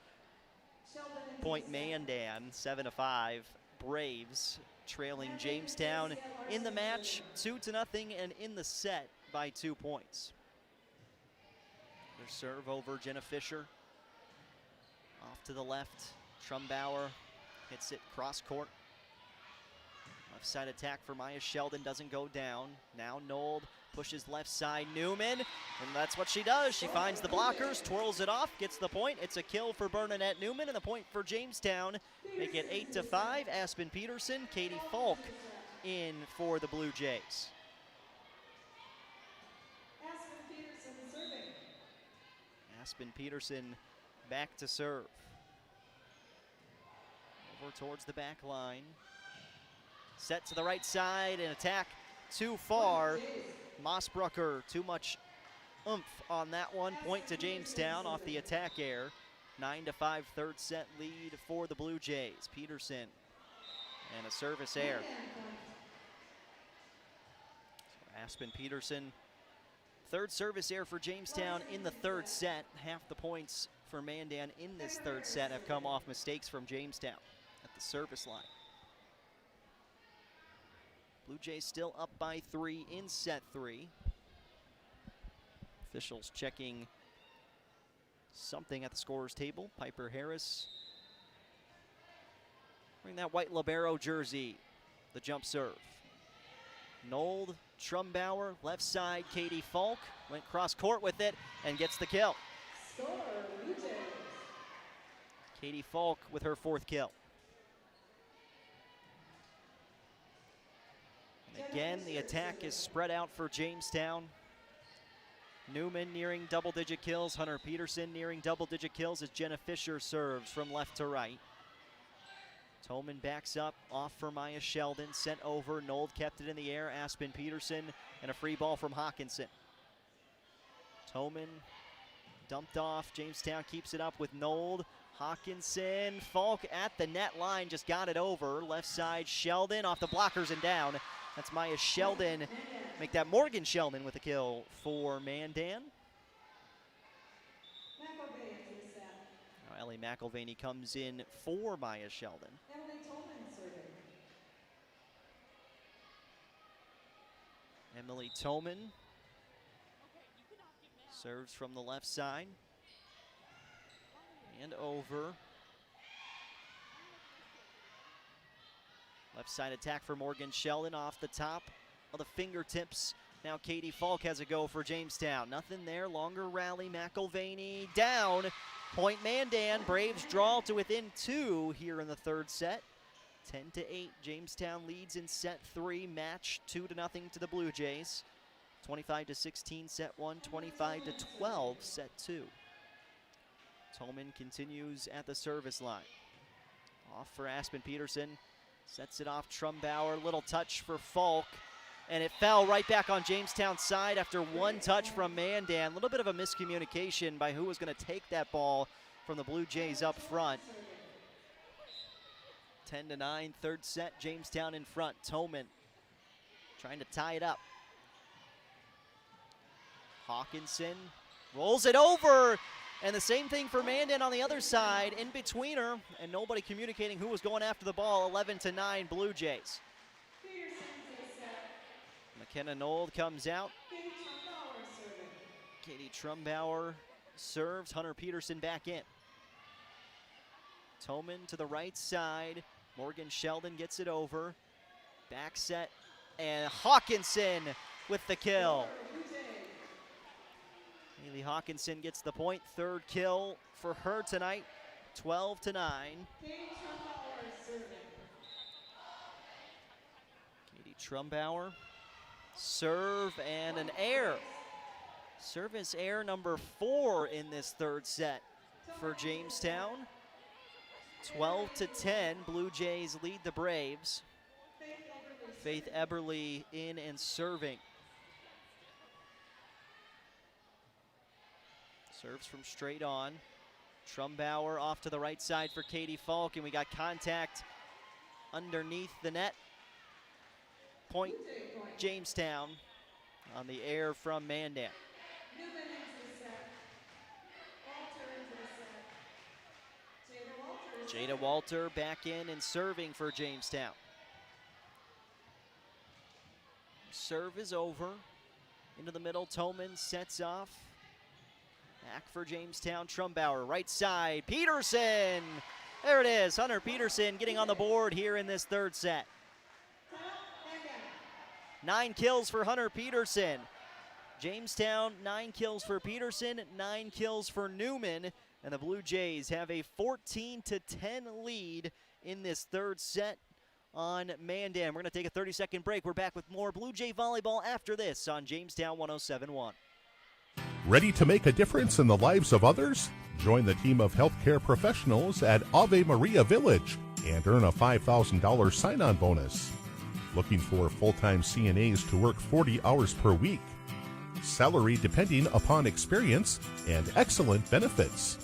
Point Mandan, 7-5. Braves trailing Jamestown in the match 2-0 and in the set by 2 points. Their serve over Jenna Fisher. Off to the left. Trumbauer hits it cross court. Left side attack for Maya Sheldon doesn't go down. Now Nold pushes left side, Newman, and that's what she does. She finds the blockers, twirls it off, gets the point. It's a kill for Bernadette Newman, and the point for Jamestown. Make it 8-5. Aspen Peterson, Katie Falk in for the Blue Jays. Aspen Peterson back to serve. Over towards the back line. Set to the right side and attack too far. Mossbrucker, too much oomph on that one. Point to Jamestown off the attack error. 9-5 third set lead for the Blue Jays. Peterson and a service error. So Aspen Peterson, third service error for Jamestown in the third set. Half the points for Mandan in this third set have come off mistakes from Jamestown at the service line. Blue Jays still up by 3 in set 3. Officials checking something at the scorer's table. Piper Harris wearing that white libero jersey, the jump serve. Nold, Trumbauer, left side, Katie Falk, went cross court with it and gets the kill. Katie Falk with her 4th kill. And again, the attack is spread out for Jamestown. Newman nearing double-digit kills. Hunter Peterson nearing double-digit kills as Jenna Fisher serves from left to right. Tolman backs up, off for Maya Sheldon, sent over. Nold kept it in the air. Aspen Peterson and a free ball from Hawkinson. Tolman dumped off. Jamestown keeps it up with Nold. Hawkinson, Falk at the net line, just got it over. Left side, Sheldon off the blockers and down. That's Maya Sheldon. Make that Morgan Sheldon with a kill for Mandan. Now Ellie McElvaney comes in for Maya Sheldon. Emily Tolman serves from the left side and over. Left side attack for Morgan Sheldon off the top of the fingertips. Now Katie Falk has a go for Jamestown. Nothing there, longer rally. McElvaney down. Point Mandan. Braves draw to within 2 here in the third set. 10-8, Jamestown leads in set 3. Match 2-0 to the Blue Jays. 25-16 set 1, 25-12 set 2. Tolman continues at the service line. Off for Aspen Peterson. Sets it off Trumbauer. Little touch for Falk. And it fell right back on Jamestown's side after one touch from Mandan. A little bit of a miscommunication by who was going to take that ball from the Blue Jays up front. 10-9, third set, Jamestown in front. Tolman trying to tie it up. Hawkinson rolls it over. And the same thing for Mandan on the other side, in between her, and nobody communicating who was going after the ball. 11-9 Blue Jays. McKenna Nold comes out. Katie Trumbauer serves. Hunter Peterson back in. Tolman to the right side. Morgan Sheldon gets it over. Back set, and Hawkinson with the kill. Haley Hawkinson gets the point. Third kill for her tonight. 12-9. Katie Trumbauer. Serve and an error. Service error number 4 in this third set for Jamestown. 12-10. Blue Jays lead the Braves. Faith Eberly in and serving. Serves from straight on. Trumbauer off to the right side for Katie Falk, and we got contact underneath the net. Point Jamestown on the air from Mandan. Jada Walter back in and serving for Jamestown. Serve is over. Into the middle, Tolman sets off. Back for Jamestown, Trumbauer, right side, Peterson! There it is, Hunter Peterson getting on the board here in this third set. 9 kills for Hunter Peterson. Jamestown, 9 kills for Peterson, 9 kills for Newman, and the Blue Jays have a 14-10 lead in this third set on Mandan. We're going to take a 30-second break. We're back with more Blue Jay volleyball after this on Jamestown 107.1. Ready to make a difference in the lives of others? Join the team of healthcare professionals at Ave Maria Village and earn a $5,000 sign-on bonus. Looking for full-time CNAs to work 40 hours per week. Salary depending upon experience and excellent benefits.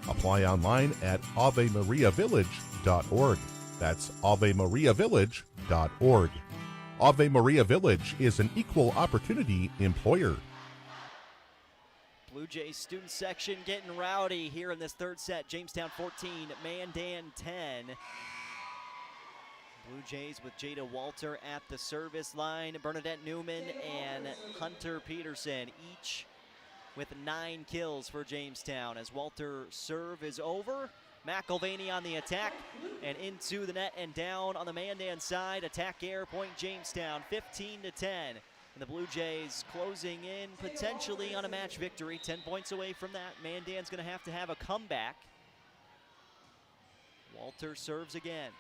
Apply online at AveMariaVillage.org. That's AveMariaVillage.org. Ave Maria Village is an equal opportunity employer. Blue Jays student section getting rowdy here in this third set. Jamestown 14, Mandan 10. Blue Jays with Jada Walter at the service line. Bernadette Newman and Hunter Peterson, each with 9 kills for Jamestown. As Walter serve is over, McElvaney on the attack and into the net and down on the Mandan side. Attack air point Jamestown, 15-10. And the Blue Jays closing in potentially on a match victory. 10 points away from that. Mandan's going to have a comeback. Walter serves again.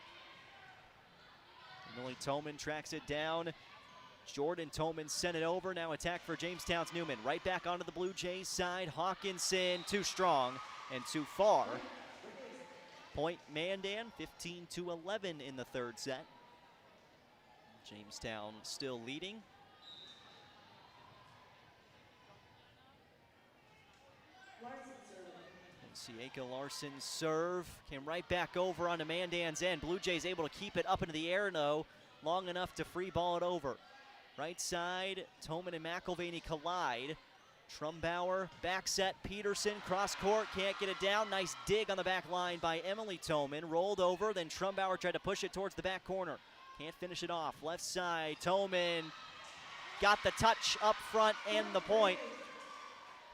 Emily Toman tracks it down. Jordan Toman sent it over. Now attack for Jamestown's Newman. Right back onto the Blue Jays side. Hawkinson too strong and too far. Point Mandan, 15-11 in the third set. Jamestown still leading. Siaka Larson's serve came right back over onto Mandan's end. Blue Jays able to keep it up into the air, though, long enough to free ball it over. Right side, Toman and McElvaney collide. Trumbauer, back set, Peterson, cross court, can't get it down. Nice dig on the back line by Emily Toman. Rolled over, then Trumbauer tried to push it towards the back corner. Can't finish it off. Left side, Toman got the touch up front and the point.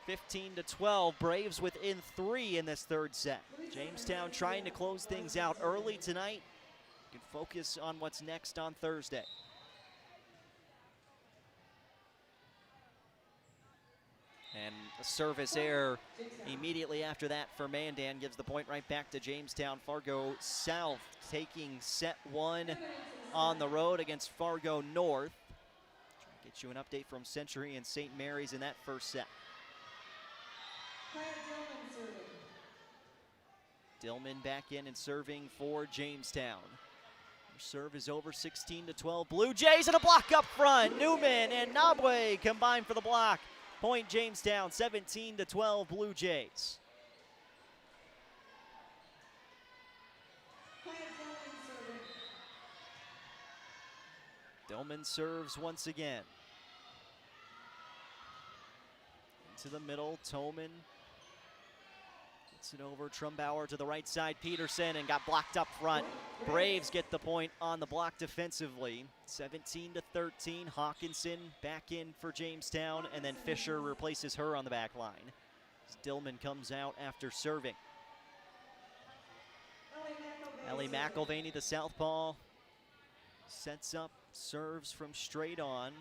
15-12, Braves within 3 in this third set. Jamestown trying to close things out early tonight. You can focus on what's next on Thursday. And a service error immediately after that for Mandan gives the point right back to Jamestown. Fargo South taking set 1 on the road against Fargo North. Get you an update from Century and St. Mary's in that first set. Dillman back in and serving for Jamestown. Serve is over, 16-12. Blue Jays and a block up front. Newman and Nabwe combine for the block. Point Jamestown, 17-12 Blue Jays. Dillman serves once again. Into the middle, Toman gets it over. Trumbauer to the right side, Peterson, and got blocked up front. Braves get the point on the block defensively. 17-13, Hawkinson back in for Jamestown, and then Fisher replaces her on the back line. As Dillman comes out after serving. Ellie McElvaney, the southpaw, sets up, serves from straight on,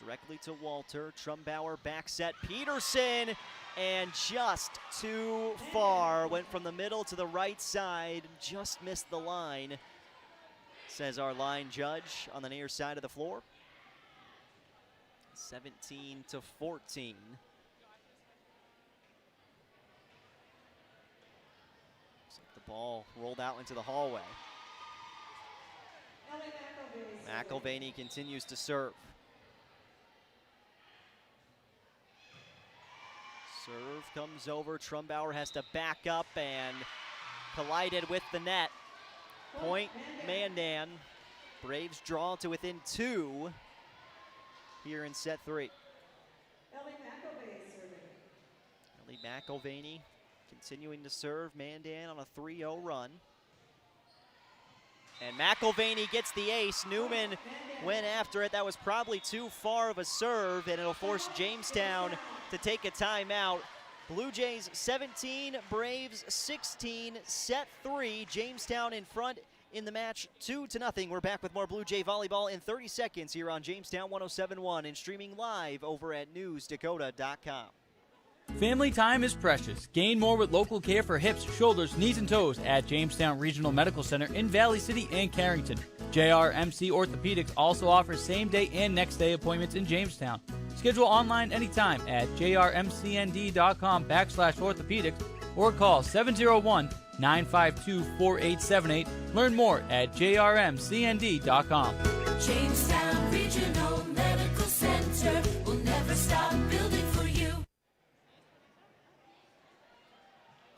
directly to Walter. Trumbauer back set, Peterson, and just too far. Went from the middle to the right side, just missed the line, says our line judge on the near side of the floor. 17-14. The ball rolled out into the hallway. McElvaney continues to serve. Serve comes over. Trumbauer has to back up and collided with the net. Point Mandan. Braves draw to within 2 here in set 3. Ellie McElvaney continuing to serve. Mandan on a 3-0 run. And McElvaney gets the ace. Newman went after it. That was probably too far of a serve, and it'll force Jamestown to take a timeout. Blue Jays 17, Braves 16, set 3. Jamestown in front in the match 2-0. We're back with more Blue Jay volleyball in 30 seconds here on Jamestown 107.1 and streaming live over at newsdakota.com. Family time is precious. Gain more with local care for hips, shoulders, knees, and toes at Jamestown Regional Medical Center in Valley City and Carrington. JRMC Orthopedics also offers same-day and next-day appointments in Jamestown. Schedule Schedule online anytime at jrmcnd.com/orthopedics or call 701-952-4878. Learn more at jrmcnd.com. Jamestown Regional Medical Center will never stop building for you.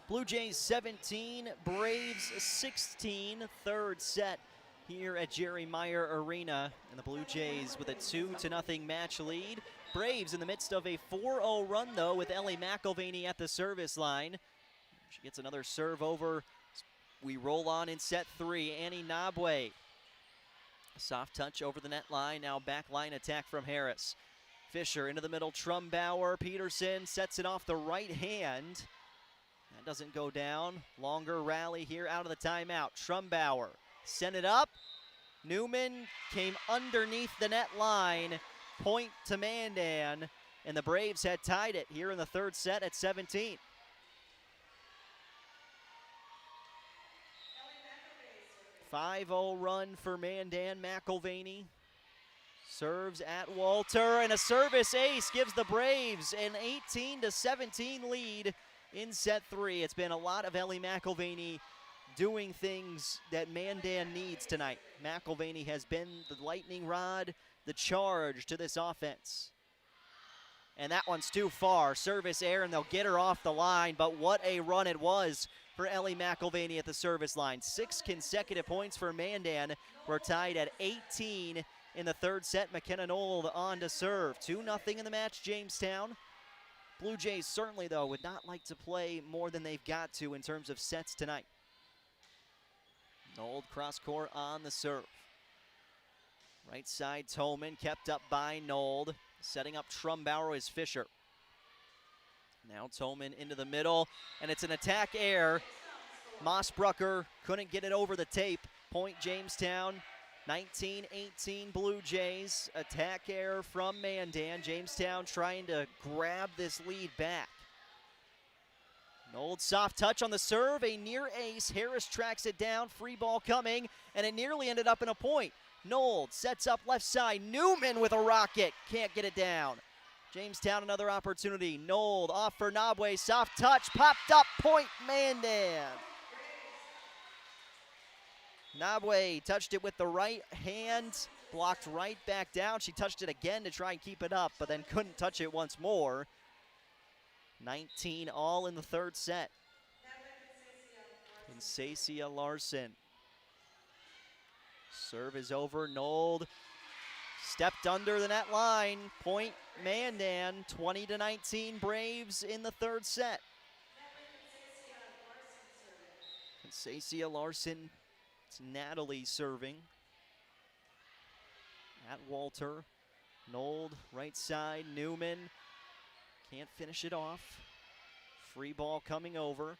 Blue Jays 17, Braves 16, third set here at Jerry Meyer Arena. And the Blue Jays with a 2-0 match lead. Braves in the midst of a 4-0 run, though, with Ellie McElvaney at the service line. She gets another serve over. We roll on in set 3. Annie Nabwe. Soft touch over the net line. Now back line attack from Harris. Fisher into the middle. Trumbauer. Peterson sets it off the right hand. That doesn't go down. Longer rally here out of the timeout. Trumbauer sent it up. Newman came underneath the net line. Point to Mandan. And the Braves had tied it here in the third set at 17. .50 run for Mandan. McElvaney serves at Walter, and a service ace gives the Braves an 18-17 lead in set 3. It's been a lot of Ellie McElvaney doing things that Mandan needs tonight. McElvaney has been the lightning rod, the charge to this offense. And that one's too far. Service error, and they'll get her off the line, but what a run it was for Ellie McElvaney at the service line. 6 consecutive points for Mandan. We're tied at 18 in the third set. McKenna Nold on to serve. 2-0 in the match, Jamestown. Blue Jays certainly, though, would not like to play more than they've got to in terms of sets tonight. Nold cross court on the serve. Right side, Tolman kept up by Nold. Setting up Trumbauer is Fisher. Now Tolman into the middle, and it's an attack error. Mossbrucker couldn't get it over the tape. Point Jamestown, 19-18 Blue Jays. Attack error from Mandan. Jamestown trying to grab this lead back. Nold soft touch on the serve, a near ace. Harris tracks it down, free ball coming, and it nearly ended up in a point. Nold sets up left side. Newman with a rocket, can't get it down. Jamestown another opportunity. Nold off for Nabwe, soft touch, popped up, point Mandan. Nabwe touched it with the right hand, blocked right back down. She touched it again to try and keep it up, but then couldn't touch it once more. 19 all in the third set. Consacia Larson. Serve is over. Nold stepped under the net line. Point Mandan. 20-19 Braves in the third set. Consacia Larson. It's Natalie serving. At Walter. Nold right side. Newman can't finish it off. Free ball coming over.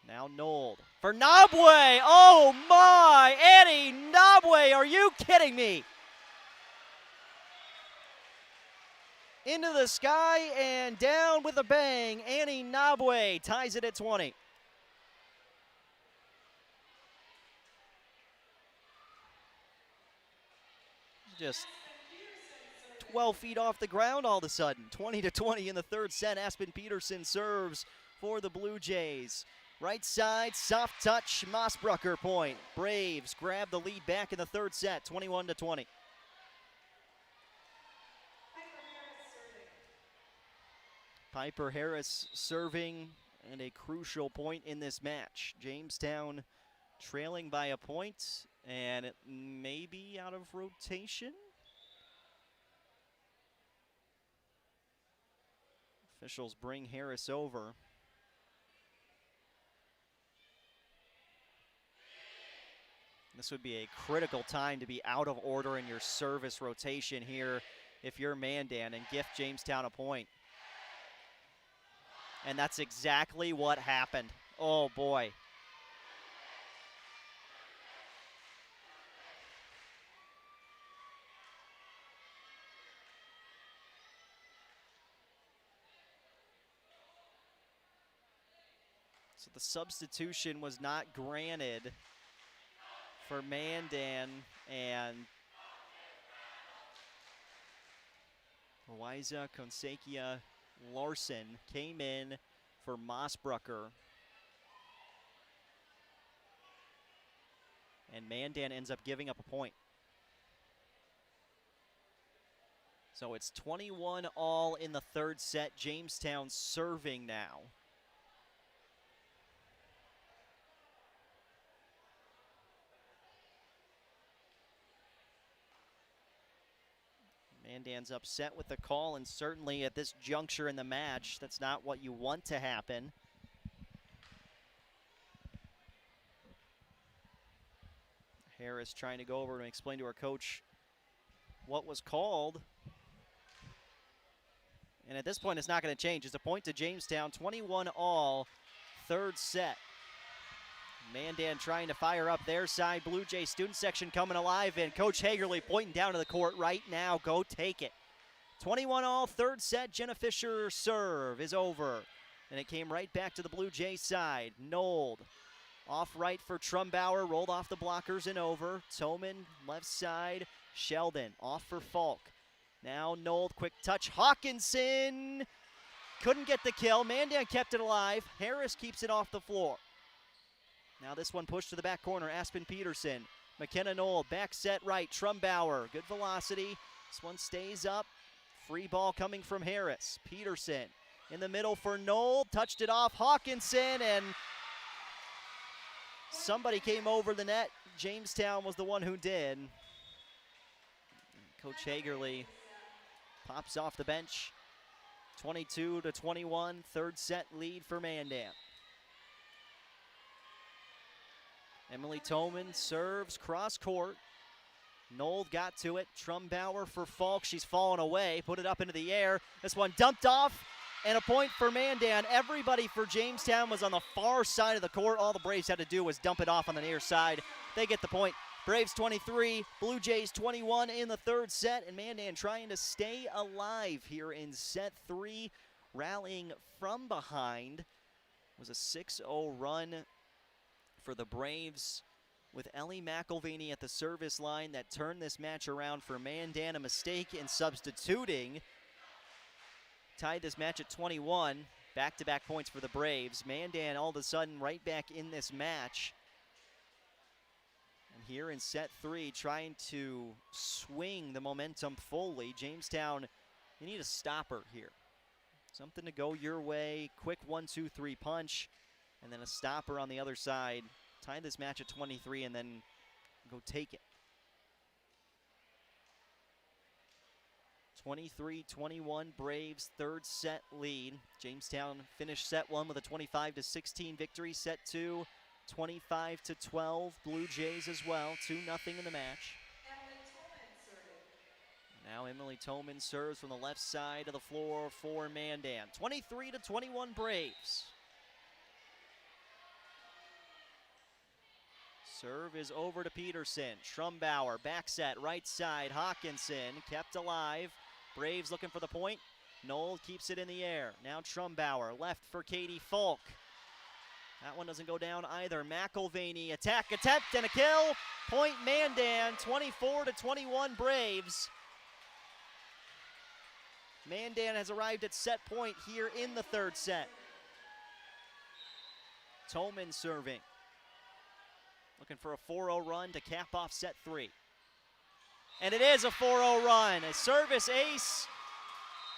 Now Nold for Nabwe. Oh my, Annie Nabwe, are you kidding me? Into the sky and down with a bang. Annie Nabwe ties it at 20. Just 12 feet off the ground all of a sudden. 20-20 in the third set. Aspen Peterson serves for the Blue Jays. Right side, soft touch, Mossbrucker point. Braves grab the lead back in the third set, 21-20. Piper Harris serving, and a crucial point in this match. Jamestown trailing by a point, and it may be out of rotation. Officials bring Harris over. This would be a critical time to be out of order in your service rotation here if you're Mandan and gift Jamestown a point. And that's exactly what happened. Oh boy. So the substitution was not granted for Mandan, and Weiza, Konsekia, Larson came in for Mossbrucker. And Mandan ends up giving up a point. So it's 21-all in the third set. Jamestown serving now. Mandan's upset with the call, and certainly at this juncture in the match, that's not what you want to happen. Harris trying to go over and explain to her coach what was called. And at this point, it's not going to change. It's a point to Jamestown, 21-all, third set. Mandan trying to fire up their side. Blue Jay student section coming alive, and Coach Hagerly pointing down to the court right now. Go take it. 21-all, third set. Jenna Fisher serve is over. And it came right back to the Blue Jay side. Nold off right for Trumbauer, rolled off the blockers and over. Toman left side. Sheldon off for Falk. Now Nold, quick touch. Hawkinson couldn't get the kill. Mandan kept it alive. Harris keeps it off the floor. Now this one pushed to the back corner. Aspen Peterson. McKenna Nold, back set right. Trumbauer, good velocity. This one stays up. Free ball coming from Harris. Peterson in the middle for Nold. Touched it off Hawkinson, and somebody came over the net. Jamestown was the one who did. Coach Hagerly pops off the bench. 22-21, third set lead for Mandan. Emily Toman serves cross court. Nold got to it. Trumbauer for Falk. She's fallen away. Put it up into the air. This one dumped off, and a point for Mandan. Everybody for Jamestown was on the far side of the court. All the Braves had to do was dump it off on the near side. They get the point. Braves 23, Blue Jays 21 in the third set, and Mandan trying to stay alive here in set three, rallying from behind. It was a 6-0 run for the Braves with Ellie McElvaney at the service line that turned this match around for Mandan. A mistake in substituting tied this match at 21. Back-to-back points for the Braves. Mandan all of a sudden right back in this match. And here in set three, trying to swing the momentum fully. Jamestown, you need a stopper here. Something to go your way. Quick 1-2-3 punch. And then a stopper on the other side. Tie this match at 23 and then go take it. 23-21 Braves third set lead. Jamestown finished set one with a 25-16 victory. Set two, 25-12. Blue Jays as well, 2-0 in the match. Now Emily Toman serves from the left side of the floor for Mandan. 23-21 Braves. Serve is over to Peterson. Trumbauer, back set, right side. Hawkinson kept alive. Braves looking for the point. Noel keeps it in the air. Now Trumbauer, left for Katie Falk. That one doesn't go down either. McElvaney, attack, attempt, and a kill. Point Mandan, 24-21 Braves. Mandan has arrived at set point here in the third set. Toman serving. Looking for a 4-0 run to cap off set three. And it is a 4-0 run. A service ace.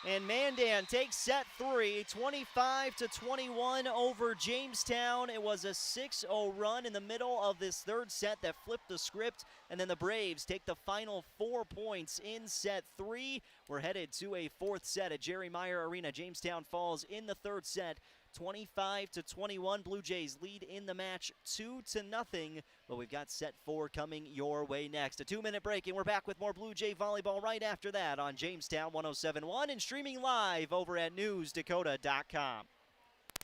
And Mandan takes set three, 25-21 over Jamestown. It was a 6-0 run in the middle of this third set that flipped the script. And then the Braves take the final 4 points in set three. We're headed to a fourth set at Jerry Meyer Arena. Jamestown falls in the third set. 25-21. Blue Jays lead in the match 2-0. But we've got set four coming your way next. A 2-minute break, and we're back with more Blue Jay volleyball right after that on Jamestown 107.1 and streaming live over at newsdakota.com.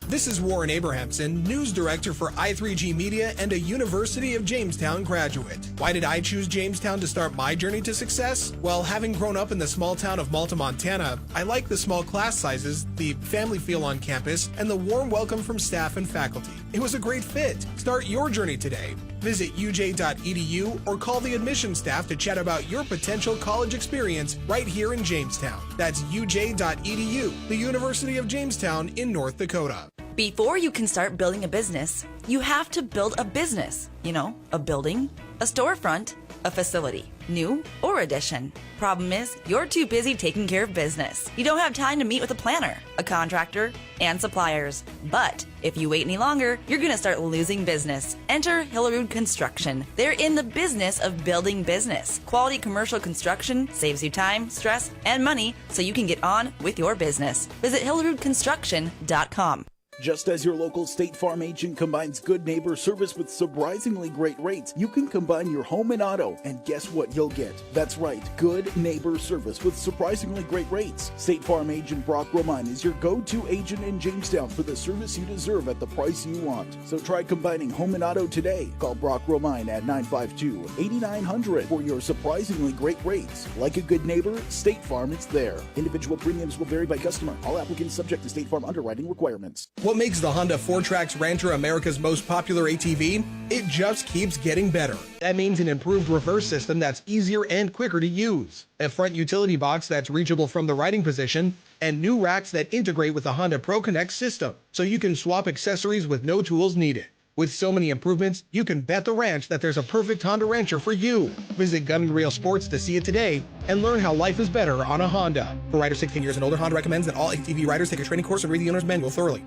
This is Warren Abrahamson, News Director for I3G Media and a University of Jamestown graduate. Why did I choose Jamestown to start my journey to success? Well, having grown up in the small town of Malta, Montana, I like the small class sizes, the family feel on campus, and the warm welcome from staff and faculty. It was a great fit. Start your journey today. Visit uj.edu or call the admissions staff to chat about your potential college experience right here in Jamestown. That's uj.edu, the University of Jamestown in North Dakota. Before you can start building a business, you have to build a business. You know, a building, a storefront, a facility, new or addition. Problem is, you're too busy taking care of business. You don't have time to meet with a planner, a contractor, and suppliers. But if you wait any longer, you're going to start losing business. Enter Hillerud Construction. They're in the business of building business. Quality commercial construction saves you time, stress, and money so you can get on with your business. Visit HillerudConstruction.com. Just as your local State Farm agent combines good neighbor service with surprisingly great rates, you can combine your home and auto, and guess what you'll get? That's right, good neighbor service with surprisingly great rates. State Farm agent Brock Romine is your go-to agent in Jamestown for the service you deserve at the price you want. So try combining home and auto today. Call Brock Romine at 952-8900 for your surprisingly great rates. Like a good neighbor, State Farm is there. Individual premiums will vary by customer. All applicants subject to State Farm underwriting requirements. What makes the Honda 4Trax Rancher America's most popular ATV? It just keeps getting better. That means an improved reverse system that's easier and quicker to use, a front utility box that's reachable from the riding position, and new racks that integrate with the Honda Pro Connect system, so you can swap accessories with no tools needed. With so many improvements, you can bet the ranch that there's a perfect Honda Rancher for you. Visit Gun and Rail Sports to see it today and learn how life is better on a Honda. For riders 16 years and older, Honda recommends that all ATV riders take a training course and read the owner's manual thoroughly.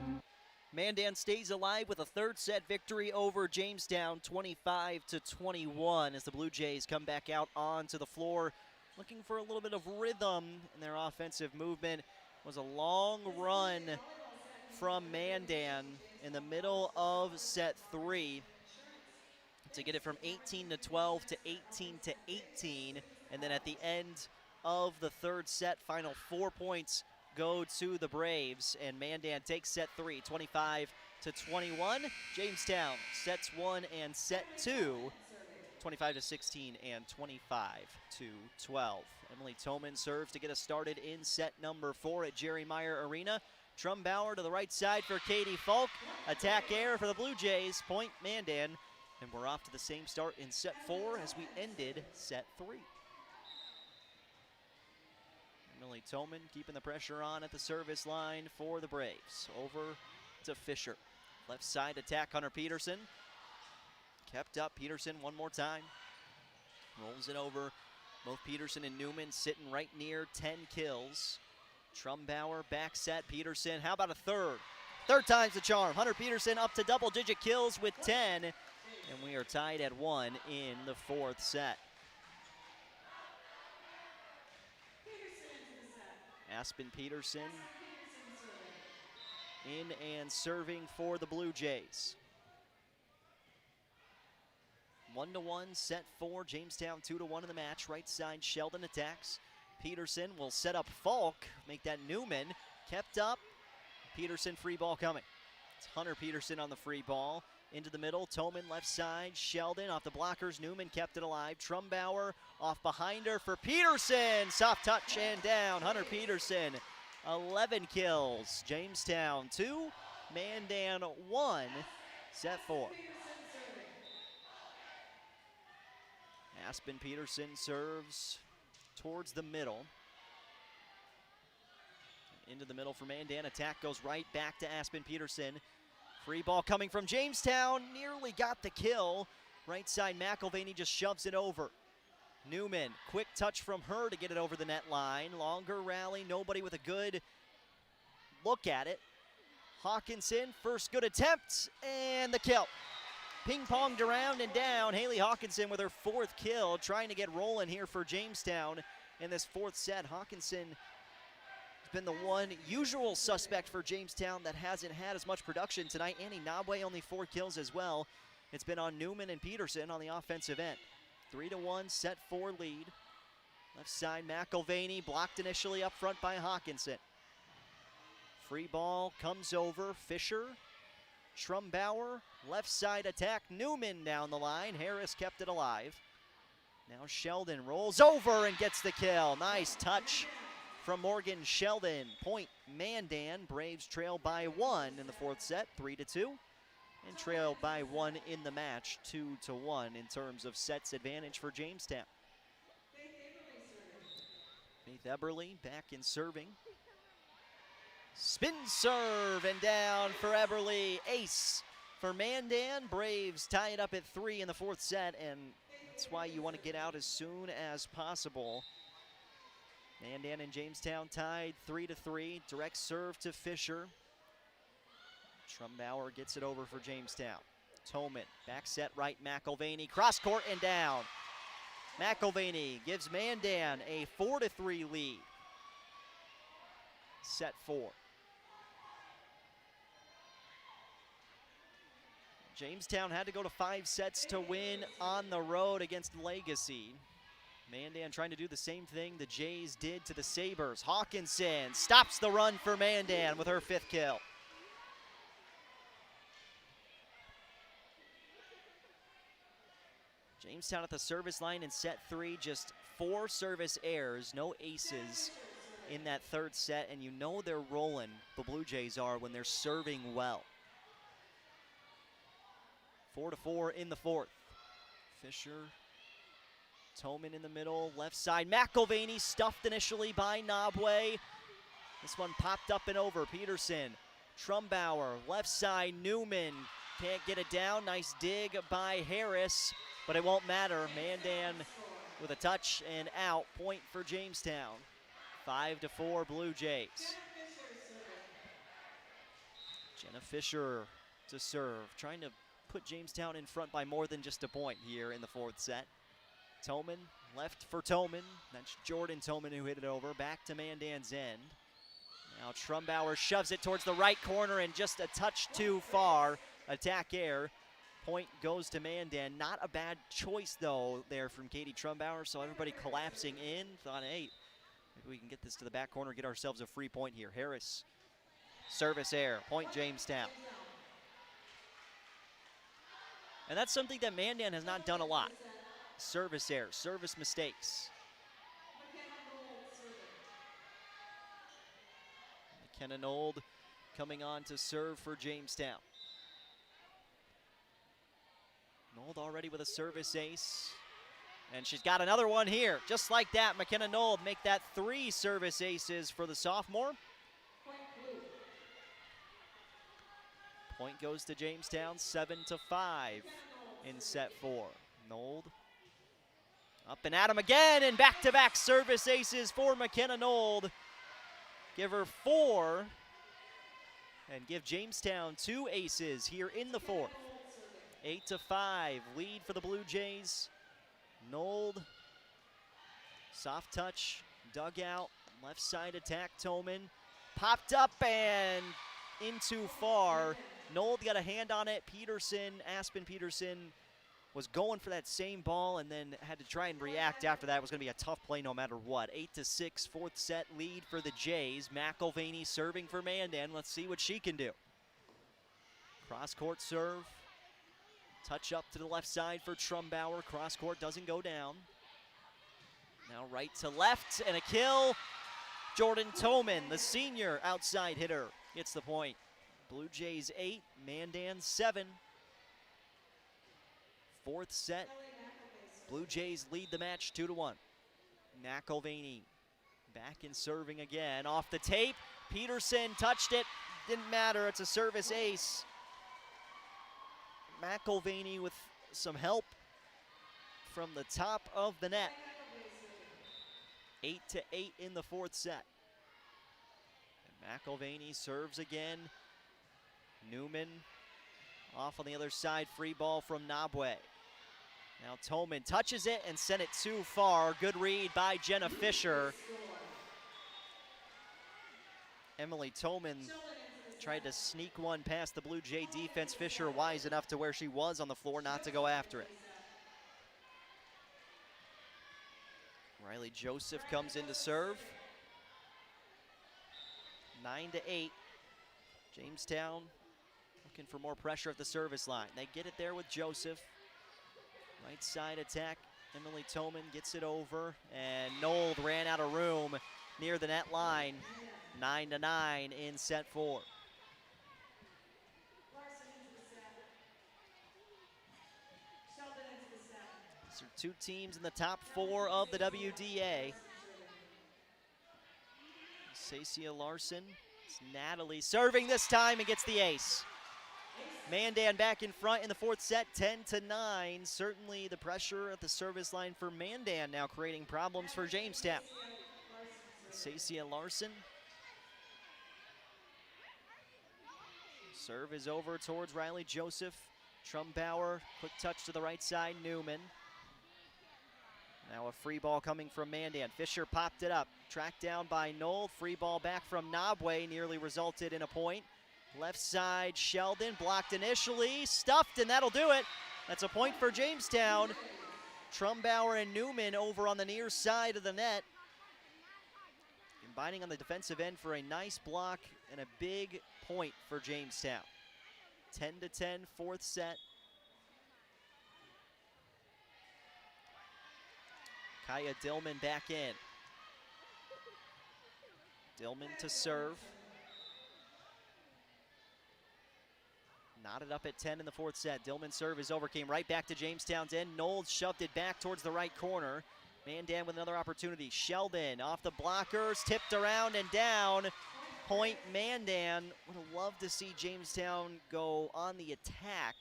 Mandan stays alive with a third set victory over Jamestown, 25-21, as the Blue Jays come back out onto the floor, looking for a little bit of rhythm in their offensive movement. It was a long run from Mandan in the middle of set 3 to get it from 18-12 to 18-18, and then at the end of the third set, final 4 points go to the Braves, and Mandan takes set 3, 25-21. Jamestown sets 1 and set 2, 25-16 and 25-12. Emily Toman serves to get us started in set number 4 at Jerry Meyer Arena. Trumbauer to the right side for Katie Falk. Attack air for the Blue Jays. Point Mandan. And we're off to the same start in set 4 as we ended set 3. Emily Toman keeping the pressure on at the service line for the Braves. Over to Fisher. Left side attack, Hunter Peterson. Kept up, Peterson one more time. Rolls it over. Both Peterson and Newman sitting right near 10 kills. Trumbauer back set, Peterson. How about a third? Third time's the charm. Hunter Peterson up to double-digit kills with 10. And we are tied at 1 in the fourth set. Aspen Peterson in and serving for the Blue Jays. 1-1, set 4, Jamestown 2-1 in the match. Right side, Sheldon attacks. Peterson will set up Falk, make that Newman. Kept up, Peterson free ball coming. It's Hunter Peterson on the free ball. Into the middle, Toman left side, Sheldon off the blockers, Newman kept it alive. Trumbauer off behind her for Peterson. Soft touch and down, Hunter Peterson, 11 kills. Jamestown 2, Mandan 1, set 4. Aspen Peterson serves towards the middle. Into the middle for Mandan, attack goes right back to Aspen Peterson. Free ball coming from Jamestown, nearly got the kill. Right side, McElvaney just shoves it over. Newman, quick touch from her to get it over the net line. Longer rally, nobody with a good look at it. Hawkinson, first good attempt, and the kill. Ping-ponged around and down. Haley Hawkinson with her 4th kill, trying to get rolling here for Jamestown in this 4th set. Hawkinson been the one usual suspect for Jamestown that hasn't had as much production tonight. Annie Nabwe only 4 kills as well. It's been on Newman and Peterson on the offensive end. 3-1, set 4 lead. Left side, McElvaney blocked initially up front by Hawkinson. Free ball comes over, Fisher. Trumbauer, left side attack, Newman down the line. Harris kept it alive. Now Sheldon rolls over and gets the kill. Nice touch from Morgan Sheldon. Point Mandan. Braves trail by 1 in the 4th set, 3-2. and trailed by 1 in the match, 2-1 in terms of sets advantage for Jamestown. Faith Eberly back in serving. Spin serve and down for Eberly. Ace for Mandan. Braves tie it up at 3 in the 4th set, and that's why you want to get out as soon as possible. Mandan and Jamestown tied 3-3. Direct serve to Fisher. Trumbauer gets it over for Jamestown. Toman, back set right, McElvaney, cross court and down. McElvaney gives Mandan a 4-3 lead. Set 4. Jamestown had to go to 5 sets to win on the road against Legacy. Mandan trying to do the same thing the Jays did to the Sabres. Hawkinson stops the run for Mandan with her 5th kill. Jamestown at the service line in set 3, just 4 service errors, no aces in that 3rd set, and you know they're rolling, the Blue Jays are, when they're serving well. 4-4 in the 4th. Fisher, Toman in the middle, left side. McElvaney stuffed initially by Nabwe. This one popped up and over. Peterson, Trumbauer, left side. Newman can't get it down. Nice dig by Harris, but it won't matter. Mandan with a touch and out. Point for Jamestown. 5-4 Blue Jays. Jenna Fisher to serve, trying to put Jamestown in front by more than just a point here in the 4th set. Toman, left for Toman. That's Jordan Toman who hit it over. Back to Mandan's end. Now Trumbauer shoves it towards the right corner and just a touch too far. Attack air. Point goes to Mandan. Not a bad choice, though, there from Katie Trumbauer. So everybody collapsing in. Thought, hey, maybe we can get this to the back corner, get ourselves a free point here. Harris, service air. Point Jamestown. And that's something that Mandan has not done a lot. Service error, service mistakes. McKenna Nold coming on to serve for Jamestown. Nold already with a service ace. And she's got another one here. Just like that, McKenna Nold make that 3 service aces for the sophomore. Point goes to Jamestown, 7-5 in set 4. Nold up and at him again, and back-to-back service aces for McKenna Nold. Give her 4 and give Jamestown 2 aces here in the 4th. 8-5 lead for the Blue Jays. Nold, soft touch, dugout, left side attack. Toman popped up and in too far. Nold got a hand on it. Aspen Peterson was going for that same ball and then had to try and react after that. It was going to be a tough play no matter what. 8-6, 4th set lead for the Jays. McElvaney serving for Mandan. Let's see what she can do. Cross-court serve. Touch up to the left side for Trumbauer. Cross-court doesn't go down. Now right to left and a kill. Jordan Toman, the senior outside hitter, gets the point. Blue Jays 8, Mandan 7. 4th set. Blue Jays lead the match 2-1. McElvaney back in serving again. Off the tape. Peterson touched it. Didn't matter. It's a service ace. McElvaney with some help from the top of the net. 8-8 in the 4th set. And McElvaney serves again. Newman off on the other side. Free ball from Nabwe. Now Toman touches it and sent it too far. Good read by Jenna Fisher. Emily Toman tried to sneak one past the Blue Jay defense. Fisher wise enough to where she was on the floor not to go after it. Riley Joseph comes in to serve. 9-8. Jamestown looking for more pressure at the service line. They get it there with Joseph. Right side attack. Emily Toman gets it over, and Nold ran out of room near the net line. 9-9 in set 4. These are two teams in the top 4 of the WDA. Sacia Larson, it's Natalie serving this time and gets the ace. Mandan back in front in the 4th set, 10-9. Certainly the pressure at the service line for Mandan now creating problems for Jamestown. Sacia Larson. Serve is over towards Riley Joseph. Trumbauer, quick touch to the right side, Newman. Now a free ball coming from Mandan. Fisher popped it up, tracked down by Knoll. Free ball back from Nobway, nearly resulted in a point. Left side, Sheldon, blocked initially, stuffed, and that'll do it. That's a point for Jamestown. Trumbauer and Newman over on the near side of the net. Combining on the defensive end for a nice block and a big point for Jamestown. 10-10, 4th set. Kaya Dillman back in. Dillman to serve. Knotted up at 10 in the 4th set. Dillman's serve is over, came right back to Jamestown's end. Knowles shoved it back towards the right corner. Mandan with another opportunity. Sheldon off the blockers, tipped around and down. Point Mandan. Would have loved to see Jamestown go on the attack.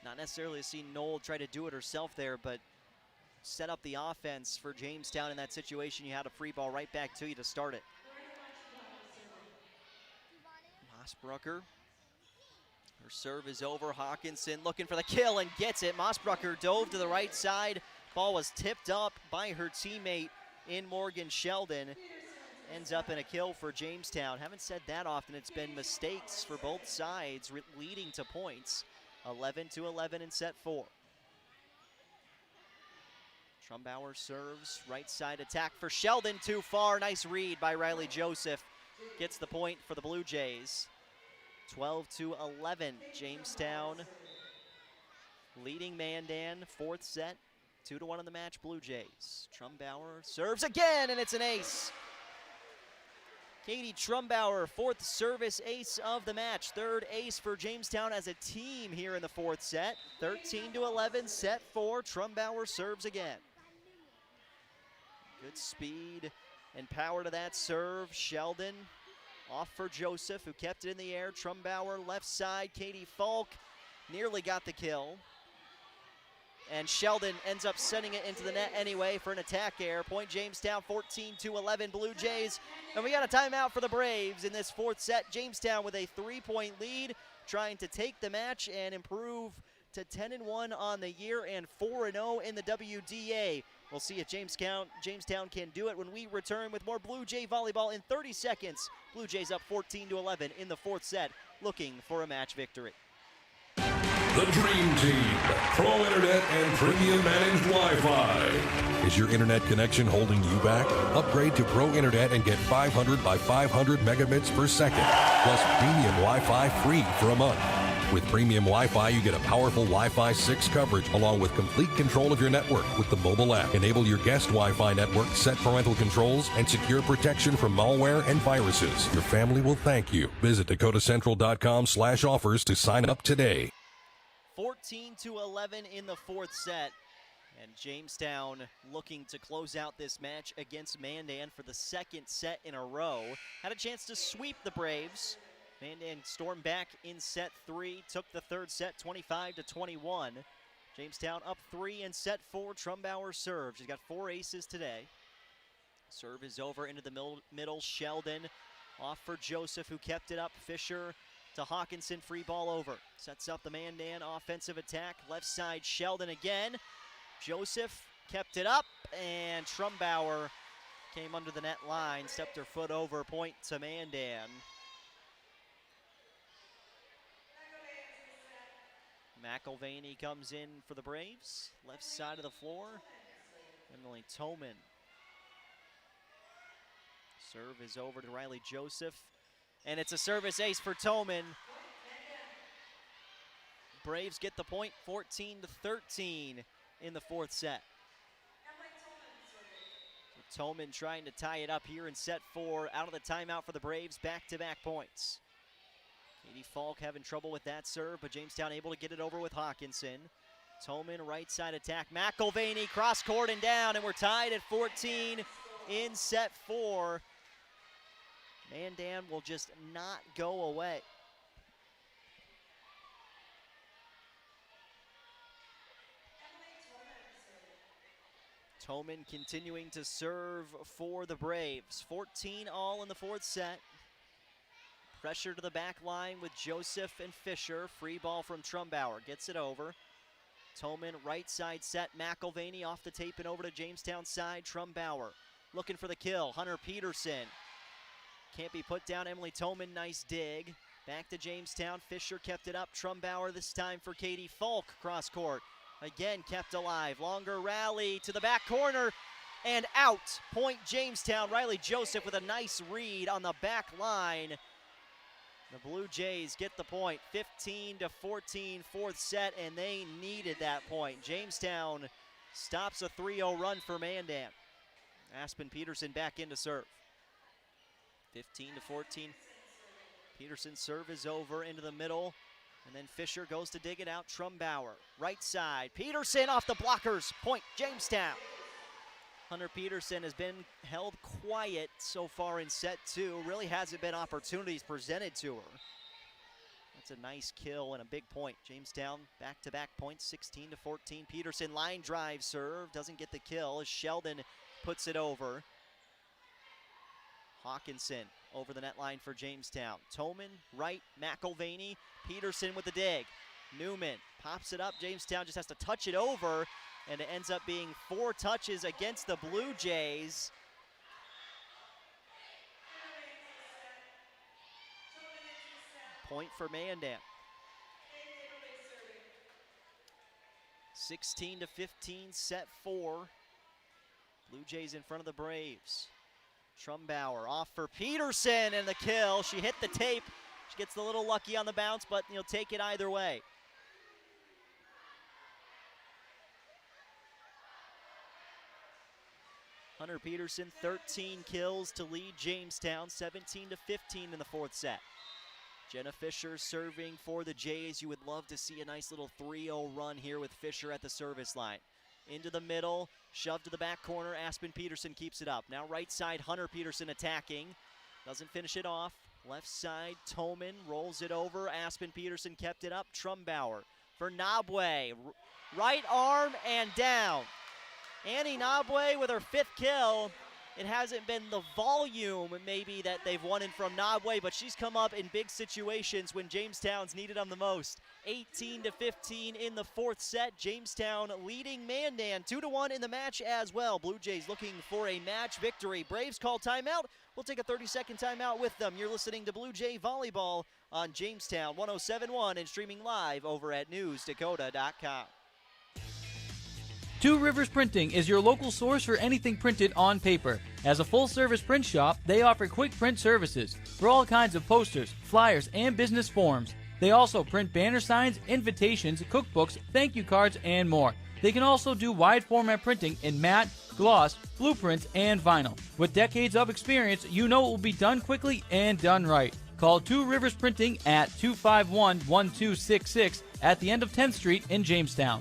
Not necessarily to see Knoll try to do it herself there, but set up the offense for Jamestown in that situation. You had a free ball right back to you to start it. Mossbrucker, her serve is over. Hawkinson looking for the kill and gets it. Mossbrucker dove to the right side. Ball was tipped up by her teammate in Morgan Sheldon. Ends up in a kill for Jamestown. Haven't said that often. It's been mistakes for both sides leading to points. 11-11 in set 4. Trumbauer serves, right side attack for Sheldon, too far. Nice read by Riley Joseph. Gets the point for the Blue Jays. 12-11, Jamestown leading Mandan, 4th set, 2-1 in the match, Blue Jays. Trumbauer serves again, and it's an ace. Katie Trumbauer, 4th service ace of the match. 3rd ace for Jamestown as a team here in the 4th set. 13-11, set 4. Trumbauer serves again. Good speed and power to that serve. Sheldon off for Joseph, who kept it in the air. Trumbauer left side. Katie Falk nearly got the kill. And Sheldon ends up sending it into the net anyway for an attack error. Point Jamestown, 14-11 Blue Jays. And we got a timeout for the Braves in this 4th set. Jamestown with a 3-point lead, trying to take the match and improve to 10-1 on the year and 4-0 in the WDA. We'll see if Jamestown can do it when we return with more Blue Jay volleyball in 30 seconds. Blue Jays up 14-11 in the 4th set, looking for a match victory. The Dream Team, Pro Internet and Premium Managed Wi-Fi. Is your internet connection holding you back? Upgrade to Pro Internet and get 500 by 500 megabits per second, plus premium Wi-Fi free for a month. With premium Wi-Fi, you get a powerful Wi-Fi 6 coverage along with complete control of your network with the mobile app. Enable your guest Wi-Fi network, set parental controls, and secure protection from malware and viruses. Your family will thank you. Visit dakotacentral.com/offers to sign up today. 14-11 in the 4th set. And Jamestown looking to close out this match against Mandan for the 2nd set in a row. Had a chance to sweep the Braves. Mandan stormed back in set 3, took the 3rd set 25-21. Jamestown up 3 in set 4. Trumbauer serves. She's got 4 aces today. Serve is over into the middle. Sheldon off for Joseph, who kept it up. Fisher to Hawkinson, free ball over. Sets up the Mandan offensive attack. Left side, Sheldon again. Joseph kept it up, and Trumbauer came under the net line, stepped her foot over, point to Mandan. McElvaney comes in for the Braves. Left side of the floor, Emily Toman. Serve is over to Riley Joseph. And it's a service ace for Toman. Braves get the point, 14-13 in the 4th set. So Toman trying to tie it up here in set 4. Out of the timeout for the Braves, back-to-back points. Katie Falk having trouble with that serve, but Jamestown able to get it over with Hawkinson. Toman right side attack. McElvaney cross court and down, and we're tied at 14 in set 4. Mandan will just not go away. Toman continuing to serve for the Braves. 14 all in the 4th set. Pressure to the back line with Joseph and Fisher. Free ball from Trumbauer. Gets it over. Toman right side set. McElvaney off the tape and over to Jamestown side. Trumbauer looking for the kill. Hunter Peterson can't be put down. Emily Toman, nice dig. Back to Jamestown. Fisher kept it up. Trumbauer this time for Katie Falk. Cross court. Again kept alive. Longer rally to the back corner and out. Point Jamestown. Riley Joseph with a nice read on the back line. The Blue Jays get the point. 15-14, 4th set, and they needed that point. Jamestown stops a 3-0 run for Mandan. Aspen Peterson back in to serve. 15-14. Peterson's serve is over into the middle. And then Fisher goes to dig it out. Trumbauer, right side. Peterson off the blockers. Point Jamestown. Hunter Peterson has been held quiet so far in set 2. Really hasn't been opportunities presented to her. That's a nice kill and a big point. Jamestown back-to-back points, 16-14. Peterson line drive serve. Doesn't get the kill as Sheldon puts it over. Hawkinson over the net line for Jamestown. Toman, right, McElvaney, Peterson with the dig. Newman pops it up. Jamestown just has to touch it over, and it ends up being 4 touches against the Blue Jays. Point for Mandan. 16-15, set 4. Blue Jays in front of the Braves. Trumbauer off for Peterson and the kill. She hit the tape. She gets a little lucky on the bounce, but you'll take it either way. Hunter Peterson, 13 kills to lead Jamestown, 17-15 in the 4th set. Jenna Fisher serving for the Jays. You would love to see a nice little 3-0 run here with Fisher at the service line. Into the middle, shoved to the back corner. Aspen Peterson keeps it up. Now right side, Hunter Peterson attacking. Doesn't finish it off. Left side, Toman rolls it over. Aspen Peterson kept it up. Trumbauer for Nabwe. Right arm and down. Annie Nabwe with her 5th kill. It hasn't been the volume maybe that they've wanted from Nabwe, but she's come up in big situations when Jamestown's needed them the most. 18-15 in the 4th set. Jamestown leading Mandan 2-1 in the match as well. Blue Jays looking for a match victory. Braves call timeout. We'll take a 30-second timeout with them. You're listening to Blue Jay Volleyball on Jamestown 107.1 and streaming live over at newsdakota.com. Two Rivers Printing is your local source for anything printed on paper. As a full-service print shop, they offer quick print services for all kinds of posters, flyers, and business forms. They also print banner signs, invitations, cookbooks, thank you cards, and more. They can also do wide format printing in matte, gloss, blueprints, and vinyl. With decades of experience, you know it will be done quickly and done right. Call Two Rivers Printing at 251-1266 at the end of 10th Street in Jamestown.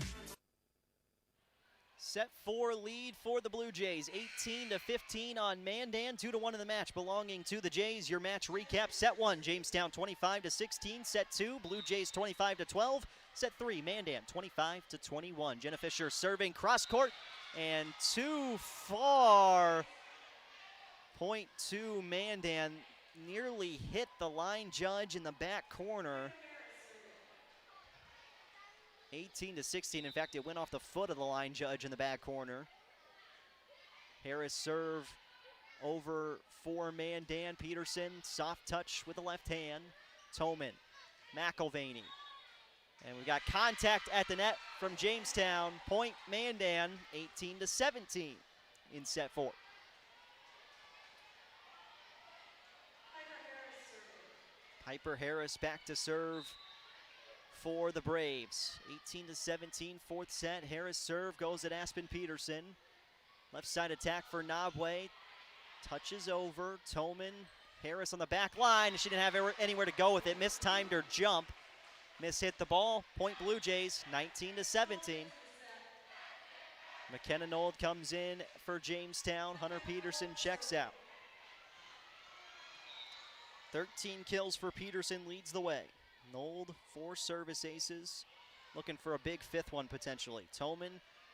Set 4 lead for the Blue Jays, 18-15 on Mandan, 2-1 in the match belonging to the Jays. Your match recap: Set 1, Jamestown 25-16. Set 2, Blue Jays 25-12. Set 3, Mandan 25-21. Jenna Fisher serving cross court and too far. Point to Mandan, nearly hit the line judge in the back corner. 18-16. In fact, it went off the foot of the line judge in the back corner. Harris serve over for Mandan. Peterson, soft touch with the left hand. Toman, McElvaney. And we got contact at the net from Jamestown. Point Mandan, 18-17 in set 4. Piper Harris back to serve for the Braves. 18-17, 4th set. Harris serve goes at Aspen Peterson. Left side attack for Nabwe. Touches over. Toman. Harris on the back line. She didn't have anywhere to go with it. Mistimed her jump. Mishit the ball. Point Blue Jays, 19-17. McKenna Nold comes in for Jamestown. Hunter Peterson checks out. 13 kills for Peterson, leads the way. Nold, 4 service aces. Looking for a big 5th one potentially. Toman,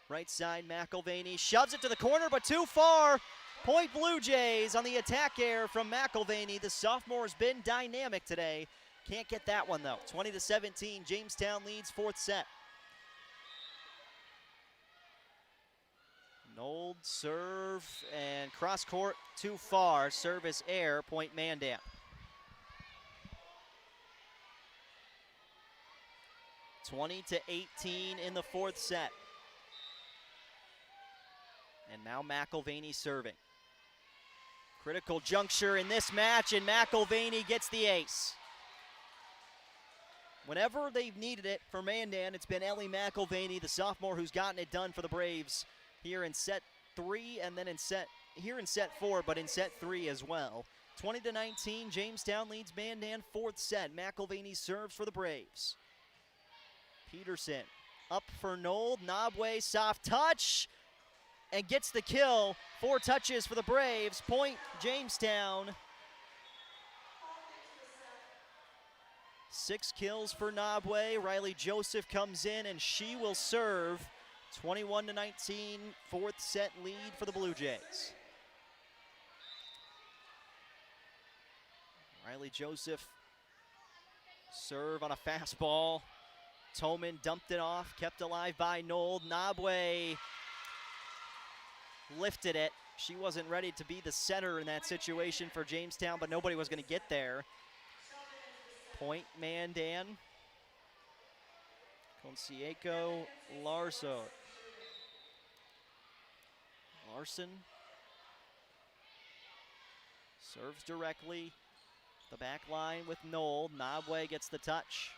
right side, McElvaney shoves it to the corner, but too far. Point Blue Jays on the attack air from McElvaney. The sophomore has been dynamic today. Can't get that one though. 20-17, Jamestown leads 4th set. Nold serve and cross court too far. Service air, point Mandan. (20-18) in the 4th set. And now McElvaney serving. Critical juncture in this match, and McElvaney gets the ace. Whenever they've needed it for Mandan, it's been Ellie McElvaney, the sophomore, who's gotten it done for the Braves here in set 3 and then in set 4, but in set 3 as well. 20-19, Jamestown leads Mandan 4th set. McElvaney serves for the Braves. Peterson up for Nold. Nabwe, soft touch, and gets the kill. 4 touches for the Braves. Point Jamestown. 6 kills for Nabwe. Riley Joseph comes in, and she will serve. 21-19, 4th set lead for the Blue Jays. Riley Joseph serve on a fastball. Toman dumped it off, kept alive by Nold. Nabwe lifted it. She wasn't ready to be the setter in that situation for Jamestown, but nobody was going to get there. Point Mandan. Concieco Larson. Serves directly. The back line with Nold. Nabwe gets the touch.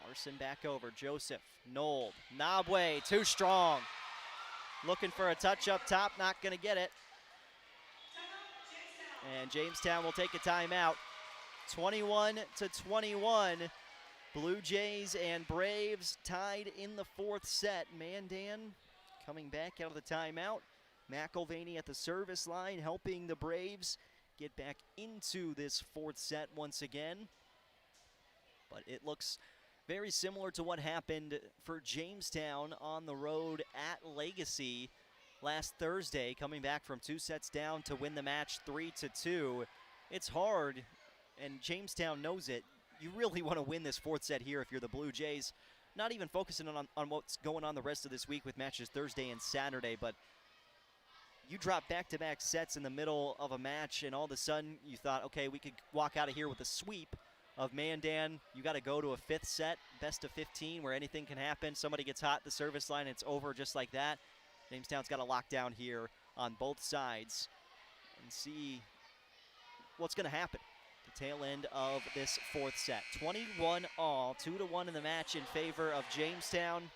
Larson back over. Joseph, Nold, Nabwe, too strong. Looking for a touch up top, not going to get it. And Jamestown will take a timeout. 21-21. Blue Jays and Braves tied in the 4th set. Mandan coming back out of the timeout. McElvaney at the service line, helping the Braves get back into this 4th set once again. But it looks very similar to what happened for Jamestown on the road at Legacy last Thursday, coming back from 2 sets down to win the match 3-2. It's hard, and Jamestown knows it. You really want to win this 4th set here if you're the Blue Jays. Not even focusing on what's going on the rest of this week with matches Thursday and Saturday, but you drop back-to-back sets in the middle of a match, and all of a sudden you thought, okay, we could walk out of here with a sweep of Mandan. You got to go to a 5th set, best of 15, where anything can happen. Somebody gets hot at the service line, it's over just like that. Jamestown's got a lockdown here on both sides and see what's going to happen at the tail end of this 4th set. 21 all, 2-1 in the match in favor of Jamestown.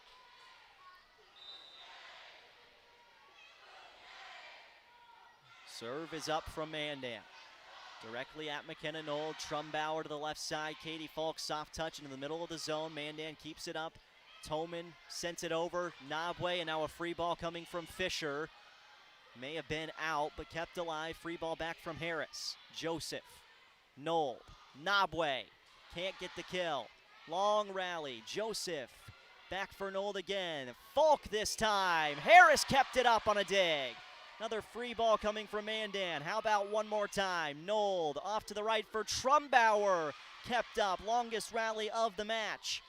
Serve is up from Mandan. Directly at McKenna Nold. Trumbauer to the left side. Katie Falk, soft touch into the middle of the zone. Mandan keeps it up. Toman sent it over. Nabwe, and now a free ball coming from Fisher. May have been out, but kept alive. Free ball back from Harris. Joseph. Nold. Nabwe. Can't get the kill. Long rally. Joseph. Back for Nold again. Falk this time. Harris kept it up on a dig. Another free ball coming from Mandan. How about one more time? Nold off to the right for Trumbauer. Kept up. Longest rally of the match.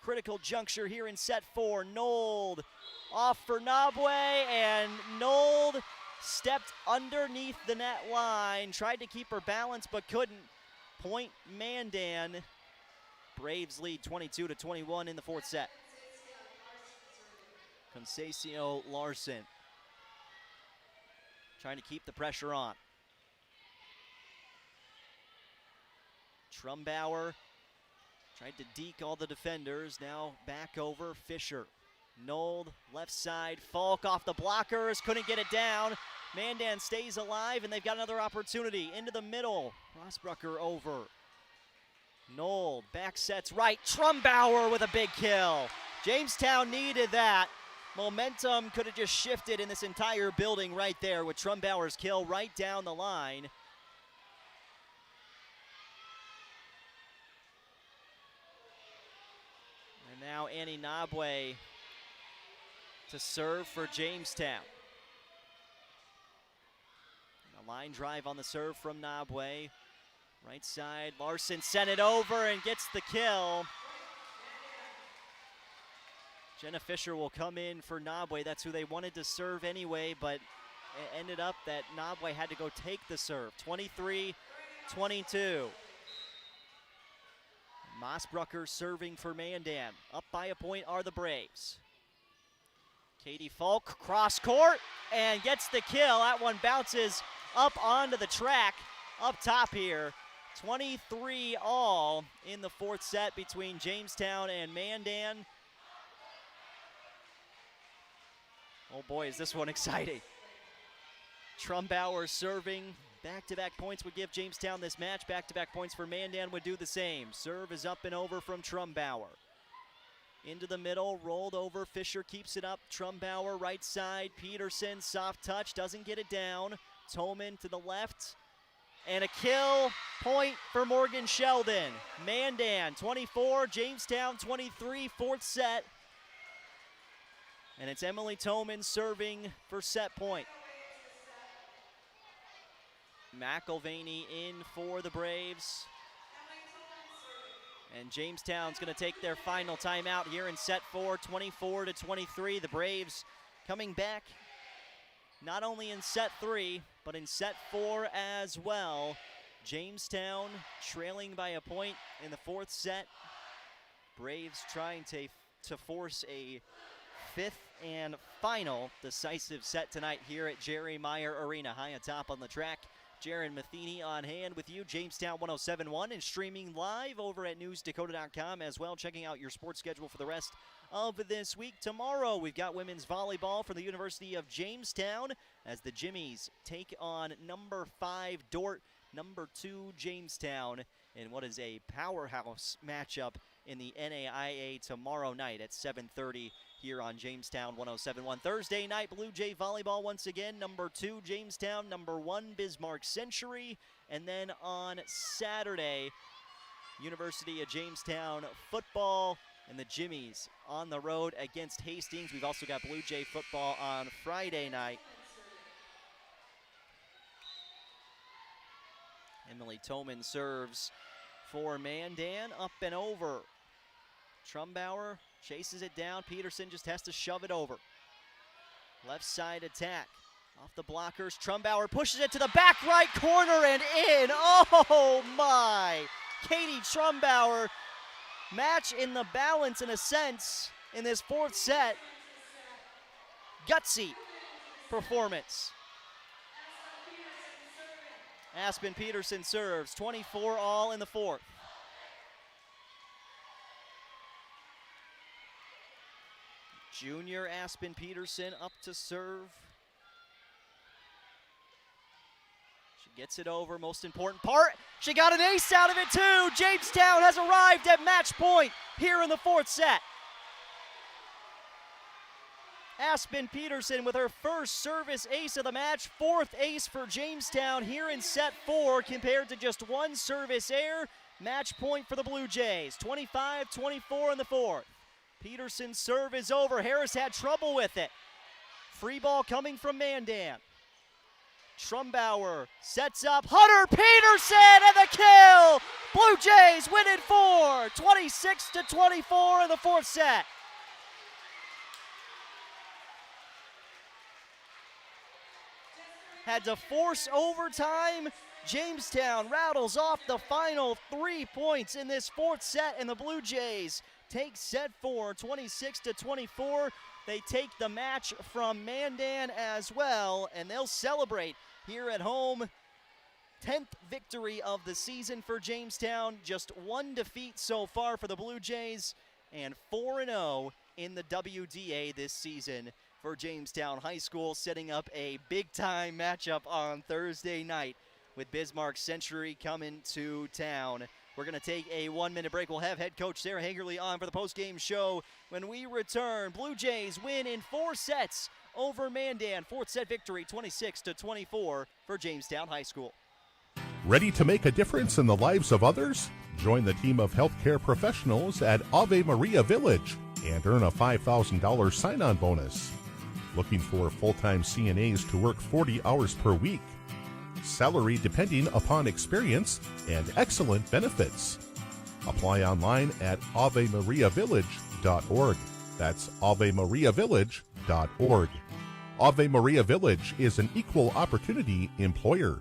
Critical juncture here in set 4. Nold off for Nabwe, and Nold stepped underneath the net line. Tried to keep her balance but couldn't. Point Mandan. Braves lead 22-21 in the 4th set. Conceicio Larson trying to keep the pressure on. Trumbauer tried to deke all the defenders. Now back over Fisher. Nold, left side. Falk off the blockers. Couldn't get it down. Mandan stays alive, and they've got another opportunity. Into the middle. Rosbrucker over. Nold back sets right. Trumbauer with a big kill. Jamestown needed that. Momentum could have just shifted in this entire building right there with Trumbauer's kill right down the line. And now Annie Nabwe to serve for Jamestown. A line drive on the serve from Nabwe. Right side, Larson sent it over and gets the kill. Jenna Fisher will come in for Nabwe. That's who they wanted to serve anyway, but it ended up that Nabwe had to go take the serve. 23-22. Mossbrucker serving for Mandan. Up by a point are the Braves. Katie Falk cross court and gets the kill. That one bounces up onto the track up top here. 23 all in the fourth set between Jamestown and Mandan. Oh boy, is this one exciting. Trumbauer serving. Back-to-back points would give Jamestown this match. Back-to-back points for Mandan would do the same. Serve is up and over from Trumbauer. Into the middle, rolled over. Fisher keeps it up. Trumbauer right side. Peterson, soft touch, doesn't get it down. Toman to the left. And a kill point for Morgan Sheldon. Mandan 24, Jamestown 23, fourth set. And it's Emily Toman serving for set point. McElvaney in for the Braves. And Jamestown's going to take their final timeout here in set 4, 24-23. The Braves coming back not only in set 3, but in set 4 as well. Jamestown trailing by a point in the fourth set. Braves trying to force a fifth and final decisive set tonight here at Jerry Meyer Arena. High atop on the track, Jaron Matheny on hand with you, Jamestown 107.1, and streaming live over at newsdakota.com as well. Checking out your sports schedule for the rest of this week. Tomorrow, we've got women's volleyball for the University of Jamestown as the Jimmies take on number 5 Dort, number 2 Jamestown, in what is a powerhouse matchup in the NAIA tomorrow night at 7:30 here on Jamestown 107.1. Thursday night, Blue Jay volleyball once again, number 2 Jamestown, number 1 Bismarck Century, and then on Saturday, University of Jamestown football and the Jimmies on the road against Hastings. We've also got Blue Jay football on Friday night. Emily Toman serves for Mandan, up and over. Trumbauer chases it down. Peterson just has to shove it over. Left side attack. Off the blockers. Trumbauer pushes it to the back right corner and in. Oh my! Katie Trumbauer, match in the balance in a sense in this fourth set. Gutsy performance. Aspen Peterson serves, 24 all in the fourth. Junior Aspen Peterson up to serve. She gets it over, most important part. She got an ace out of it too. Jamestown has arrived at match point here in the fourth set. Aspen Peterson with her first service ace of the match, fourth ace for Jamestown here in set 4 compared to just one service error. Match point for the Blue Jays, 25-24 in the fourth. Peterson's serve is over. Harris had trouble with it. Free ball coming from Mandan. Trumbauer sets up. Hunter Peterson and the kill! Blue Jays win it 4, 26-24 in the fourth set. Had to force overtime. Jamestown rattles off the final 3 points in this fourth set, and the Blue Jays take set 4, 26-24. They take the match from Mandan as well, and they'll celebrate here at home. 10th victory of the season for Jamestown. Just one defeat so far for the Blue Jays, and 4-0 in the WDA this season for Jamestown High School, setting up a big-time matchup on Thursday night with Bismarck Century coming to town We're going to take a 1-minute break. We'll have head coach Sarah Hagerly on for the post-game show. When we return, Blue Jays win in 4 sets over Mandan. 4th set victory, 26-24 for Jamestown High School. Ready to make a difference in the lives of others? Join the team of healthcare professionals at Ave Maria Village and earn a $5,000 sign-on bonus. Looking for full-time CNAs to work 40 hours per week? Salary depending upon experience and excellent benefits. Apply online at AveMariaVillage.org. That's AveMariaVillage.org. Ave Maria Village is an equal opportunity employer.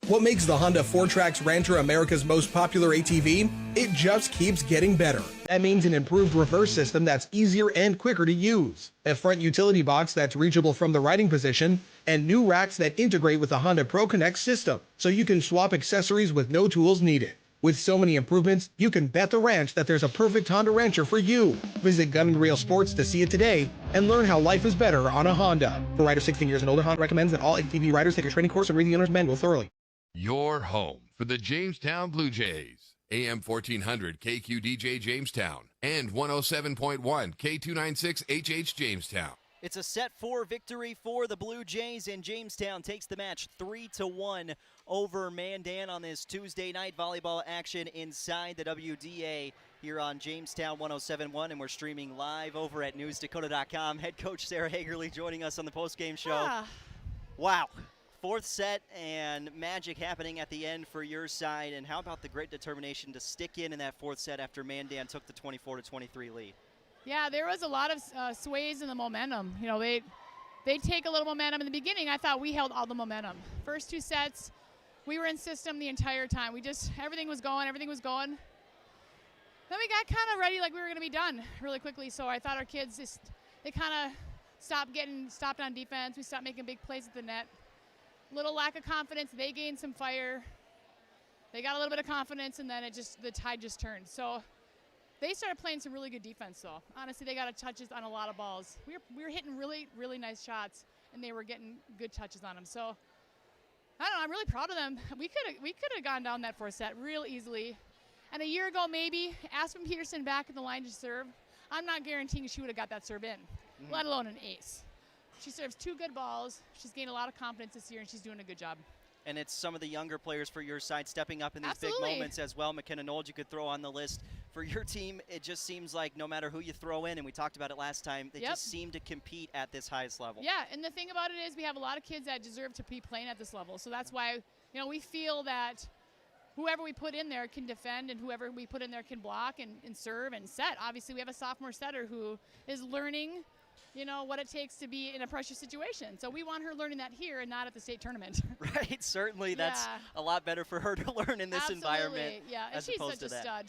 What makes the Honda 4Trax Rancher America's most popular ATV? It just keeps getting better. That means an improved reverse system that's easier and quicker to use, a front utility box that's reachable from the riding position, and new racks that integrate with the Honda Pro Connect system, so you can swap accessories with no tools needed. With so many improvements, you can bet the ranch that there's a perfect Honda Rancher for you. Visit Gun and Rail Sports to see it today and learn how life is better on a Honda. For riders 16 years and older, Honda recommends that all ATV riders take a training course and read the owner's manual thoroughly. Your home for the Jamestown Blue Jays. AM 1400 KQDJ Jamestown and 107.1 K296HH Jamestown. It's a set 4 victory for the Blue Jays, and Jamestown takes the match 3-1 over Mandan on this Tuesday night volleyball action inside the WDA here on Jamestown 107.1, and we're streaming live over at newsdakota.com. Head coach Sarah Hagerly joining us on the postgame show. Wow. 4th set and magic happening at the end for your side, and how about the great determination to stick in that 4th set after Mandan took the 24-23 lead? Yeah, there was a lot of sways in the momentum. You know, they take a little momentum. In the beginning, I thought we held all the momentum. First 2 sets, we were in system the entire time. Everything was going. Then we got kind of ready like we were going to be done really quickly. So I thought our kids they kind of stopped on defense. We stopped making big plays at the net. Little lack of confidence. They gained some fire. They got a little bit of confidence, and then the tide just turned. So they started playing some really good defense, though. Honestly, they got touches on a lot of balls. We were hitting really, really nice shots, and they were getting good touches on them. So I don't know. I'm really proud of them. We could have gone down that 4th set real easily. And a year ago, maybe Aspen Peterson back in the line to serve. I'm not guaranteeing she would have got that serve in, let alone an ace. She serves 2 good balls. She's gained a lot of confidence this year, and she's doing a good job. And it's some of the younger players for your side stepping up in these big moments as well. McKenna Knowles you could throw on the list. For your team, it just seems like no matter who you throw in, and we talked about it last time, they just seem to compete at this highest level. Yeah, and the thing about it is we have a lot of kids that deserve to be playing at this level. So that's why, we feel that whoever we put in there can defend, and whoever we put in there can block and serve and set. Obviously, we have a sophomore setter who is learning what it takes to be in a pressure situation. So we want her learning that here and not at the state tournament. Right, certainly. That's a lot better for her to learn in this environment. Yeah, and she's such a stud.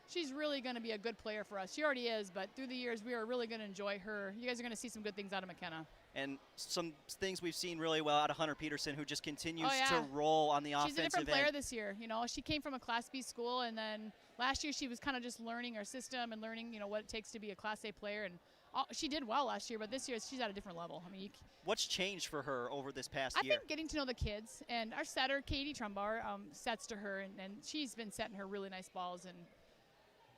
She's really going to be a good player for us. She already is, but through the years, we are really going to enjoy her. You guys are going to see some good things out of McKenna. And some things we've seen really well out of Hunter Peterson, who just continues to roll on the offensive end. She's a different player this year. She came from a Class B school, and then last year she was kind of just learning our system and learning, what it takes to be a Class A player. And she did well last year, but this year she's at a different level. What's changed for her over this past year? I think getting to know the kids, and our setter, Katie Trumbar, sets to her, and she's been setting her really nice balls, and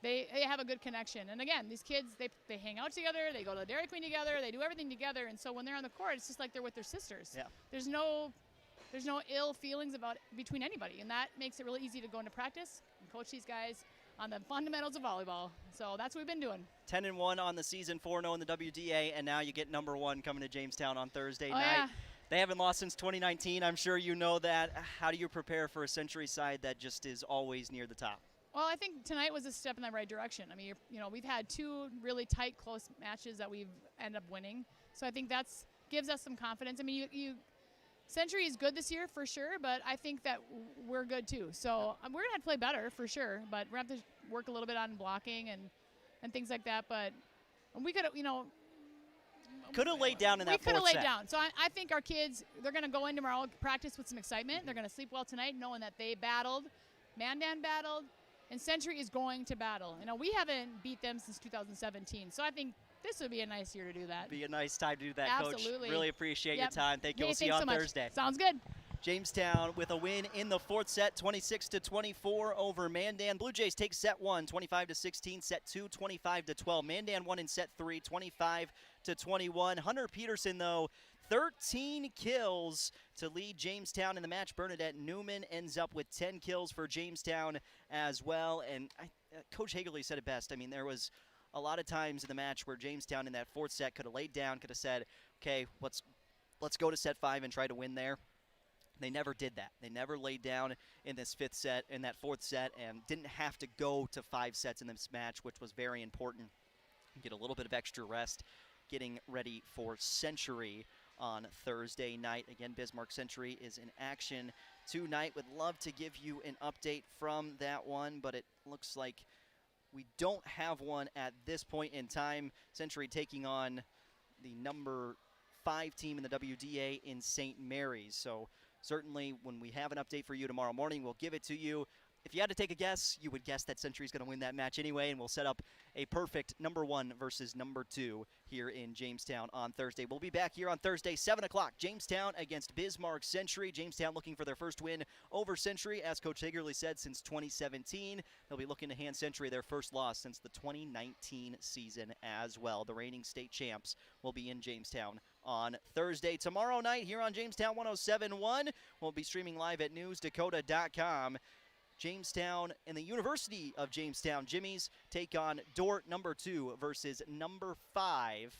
they have a good connection. And again, these kids, they hang out together, they go to the Dairy Queen together, they do everything together, and so when they're on the court, it's just like they're with their sisters. Yeah. There's no ill feelings between anybody, and that makes it really easy to go into practice and coach these guys on the fundamentals of volleyball. So that's what we've been doing. 10-1 on the season, 4-0 in the WDA, and now you get number 1 coming to Jamestown on Thursday night. Yeah. They haven't lost since 2019. I'm sure you know that. How do you prepare for a Century side that just is always near the top? Well, I think tonight was a step in the right direction. We've had 2 really tight, close matches that we've ended up winning. So I think that's gives us some confidence. Century is good this year for sure, but I think that we're good too. So we're going to have to play better for sure, but we're going to have to work a little bit on blocking and things like that. But we could have, could have laid down in that 4th set. We could have laid down. So I think our kids, they're going to go in tomorrow, practice with some excitement. They're going to sleep well tonight knowing that they battled, Mandan battled, and Century is going to battle. We haven't beat them since 2017. So I think this would be a nice year to do that. Be a nice time to do that, Absolutely. Coach. Really appreciate your time. Thank you. We'll see you on Thursday. Sounds good. Jamestown with a win in the fourth set, 26-24 over Mandan. Blue Jays take set 1, 25-16, set 2, 25-12. Mandan won in set 3, 25-21. Hunter Peterson, though, 13 kills to lead Jamestown in the match. Bernadette Newman ends up with 10 kills for Jamestown as well. And Coach Hagerly said it best. I mean, there was a lot of times in the match where Jamestown in that fourth set could have laid down, could have said, okay, let's go to set 5 and try to win there. They never did that. They never laid down in this fifth set, in that fourth set, and didn't have to go to 5 sets in this match, which was very important. Get a little bit of extra rest, getting ready for Century on Thursday night. Again, Bismarck Century is in action tonight. Would love to give you an update from that one, but it looks like we don't have one at this point in time. Century taking on the number 5 team in the WDA in St. Mary's. So certainly when we have an update for you tomorrow morning, we'll give it to you. If you had to take a guess, you would guess that Century's going to win that match anyway, and we'll set up a perfect number 1 versus number 2 here in Jamestown on Thursday. We'll be back here on Thursday, 7 o'clock. Jamestown against Bismarck Century. Jamestown looking for their first win over Century, as Coach Hagerly said, since 2017. They'll be looking to hand Century their first loss since the 2019 season as well. The reigning state champs will be in Jamestown on Thursday. Tomorrow night here on Jamestown 107.1, we'll be streaming live at newsdakota.com. Jamestown and the University of Jamestown Jimmies take on Dordt number 2 versus number 5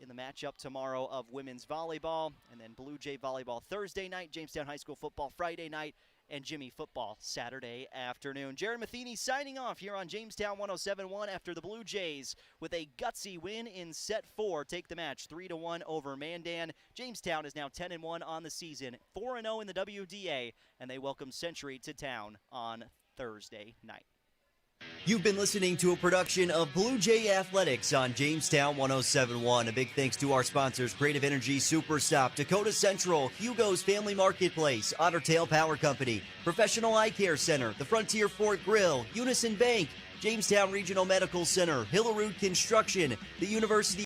in the matchup tomorrow of women's volleyball. And then Blue Jay volleyball Thursday night, Jamestown High School football Friday night, and Jimmy football Saturday afternoon. Jared Matheny signing off here on Jamestown 107.1 after the Blue Jays with a gutsy win in set 4 take the match 3-1 over Mandan. Jamestown is now 10-1 on the season, 4-0 in the WDA, and they welcome Century to town on Thursday night. You've been listening to a production of Blue Jay Athletics on Jamestown 107.1. A big thanks to our sponsors, Creative Energy Superstop, Dakota Central, Hugo's Family Marketplace, Otter Tail Power Company, Professional Eye Care Center, the Frontier Fort Grill, Unison Bank, Jamestown Regional Medical Center, Hillerud Construction, the University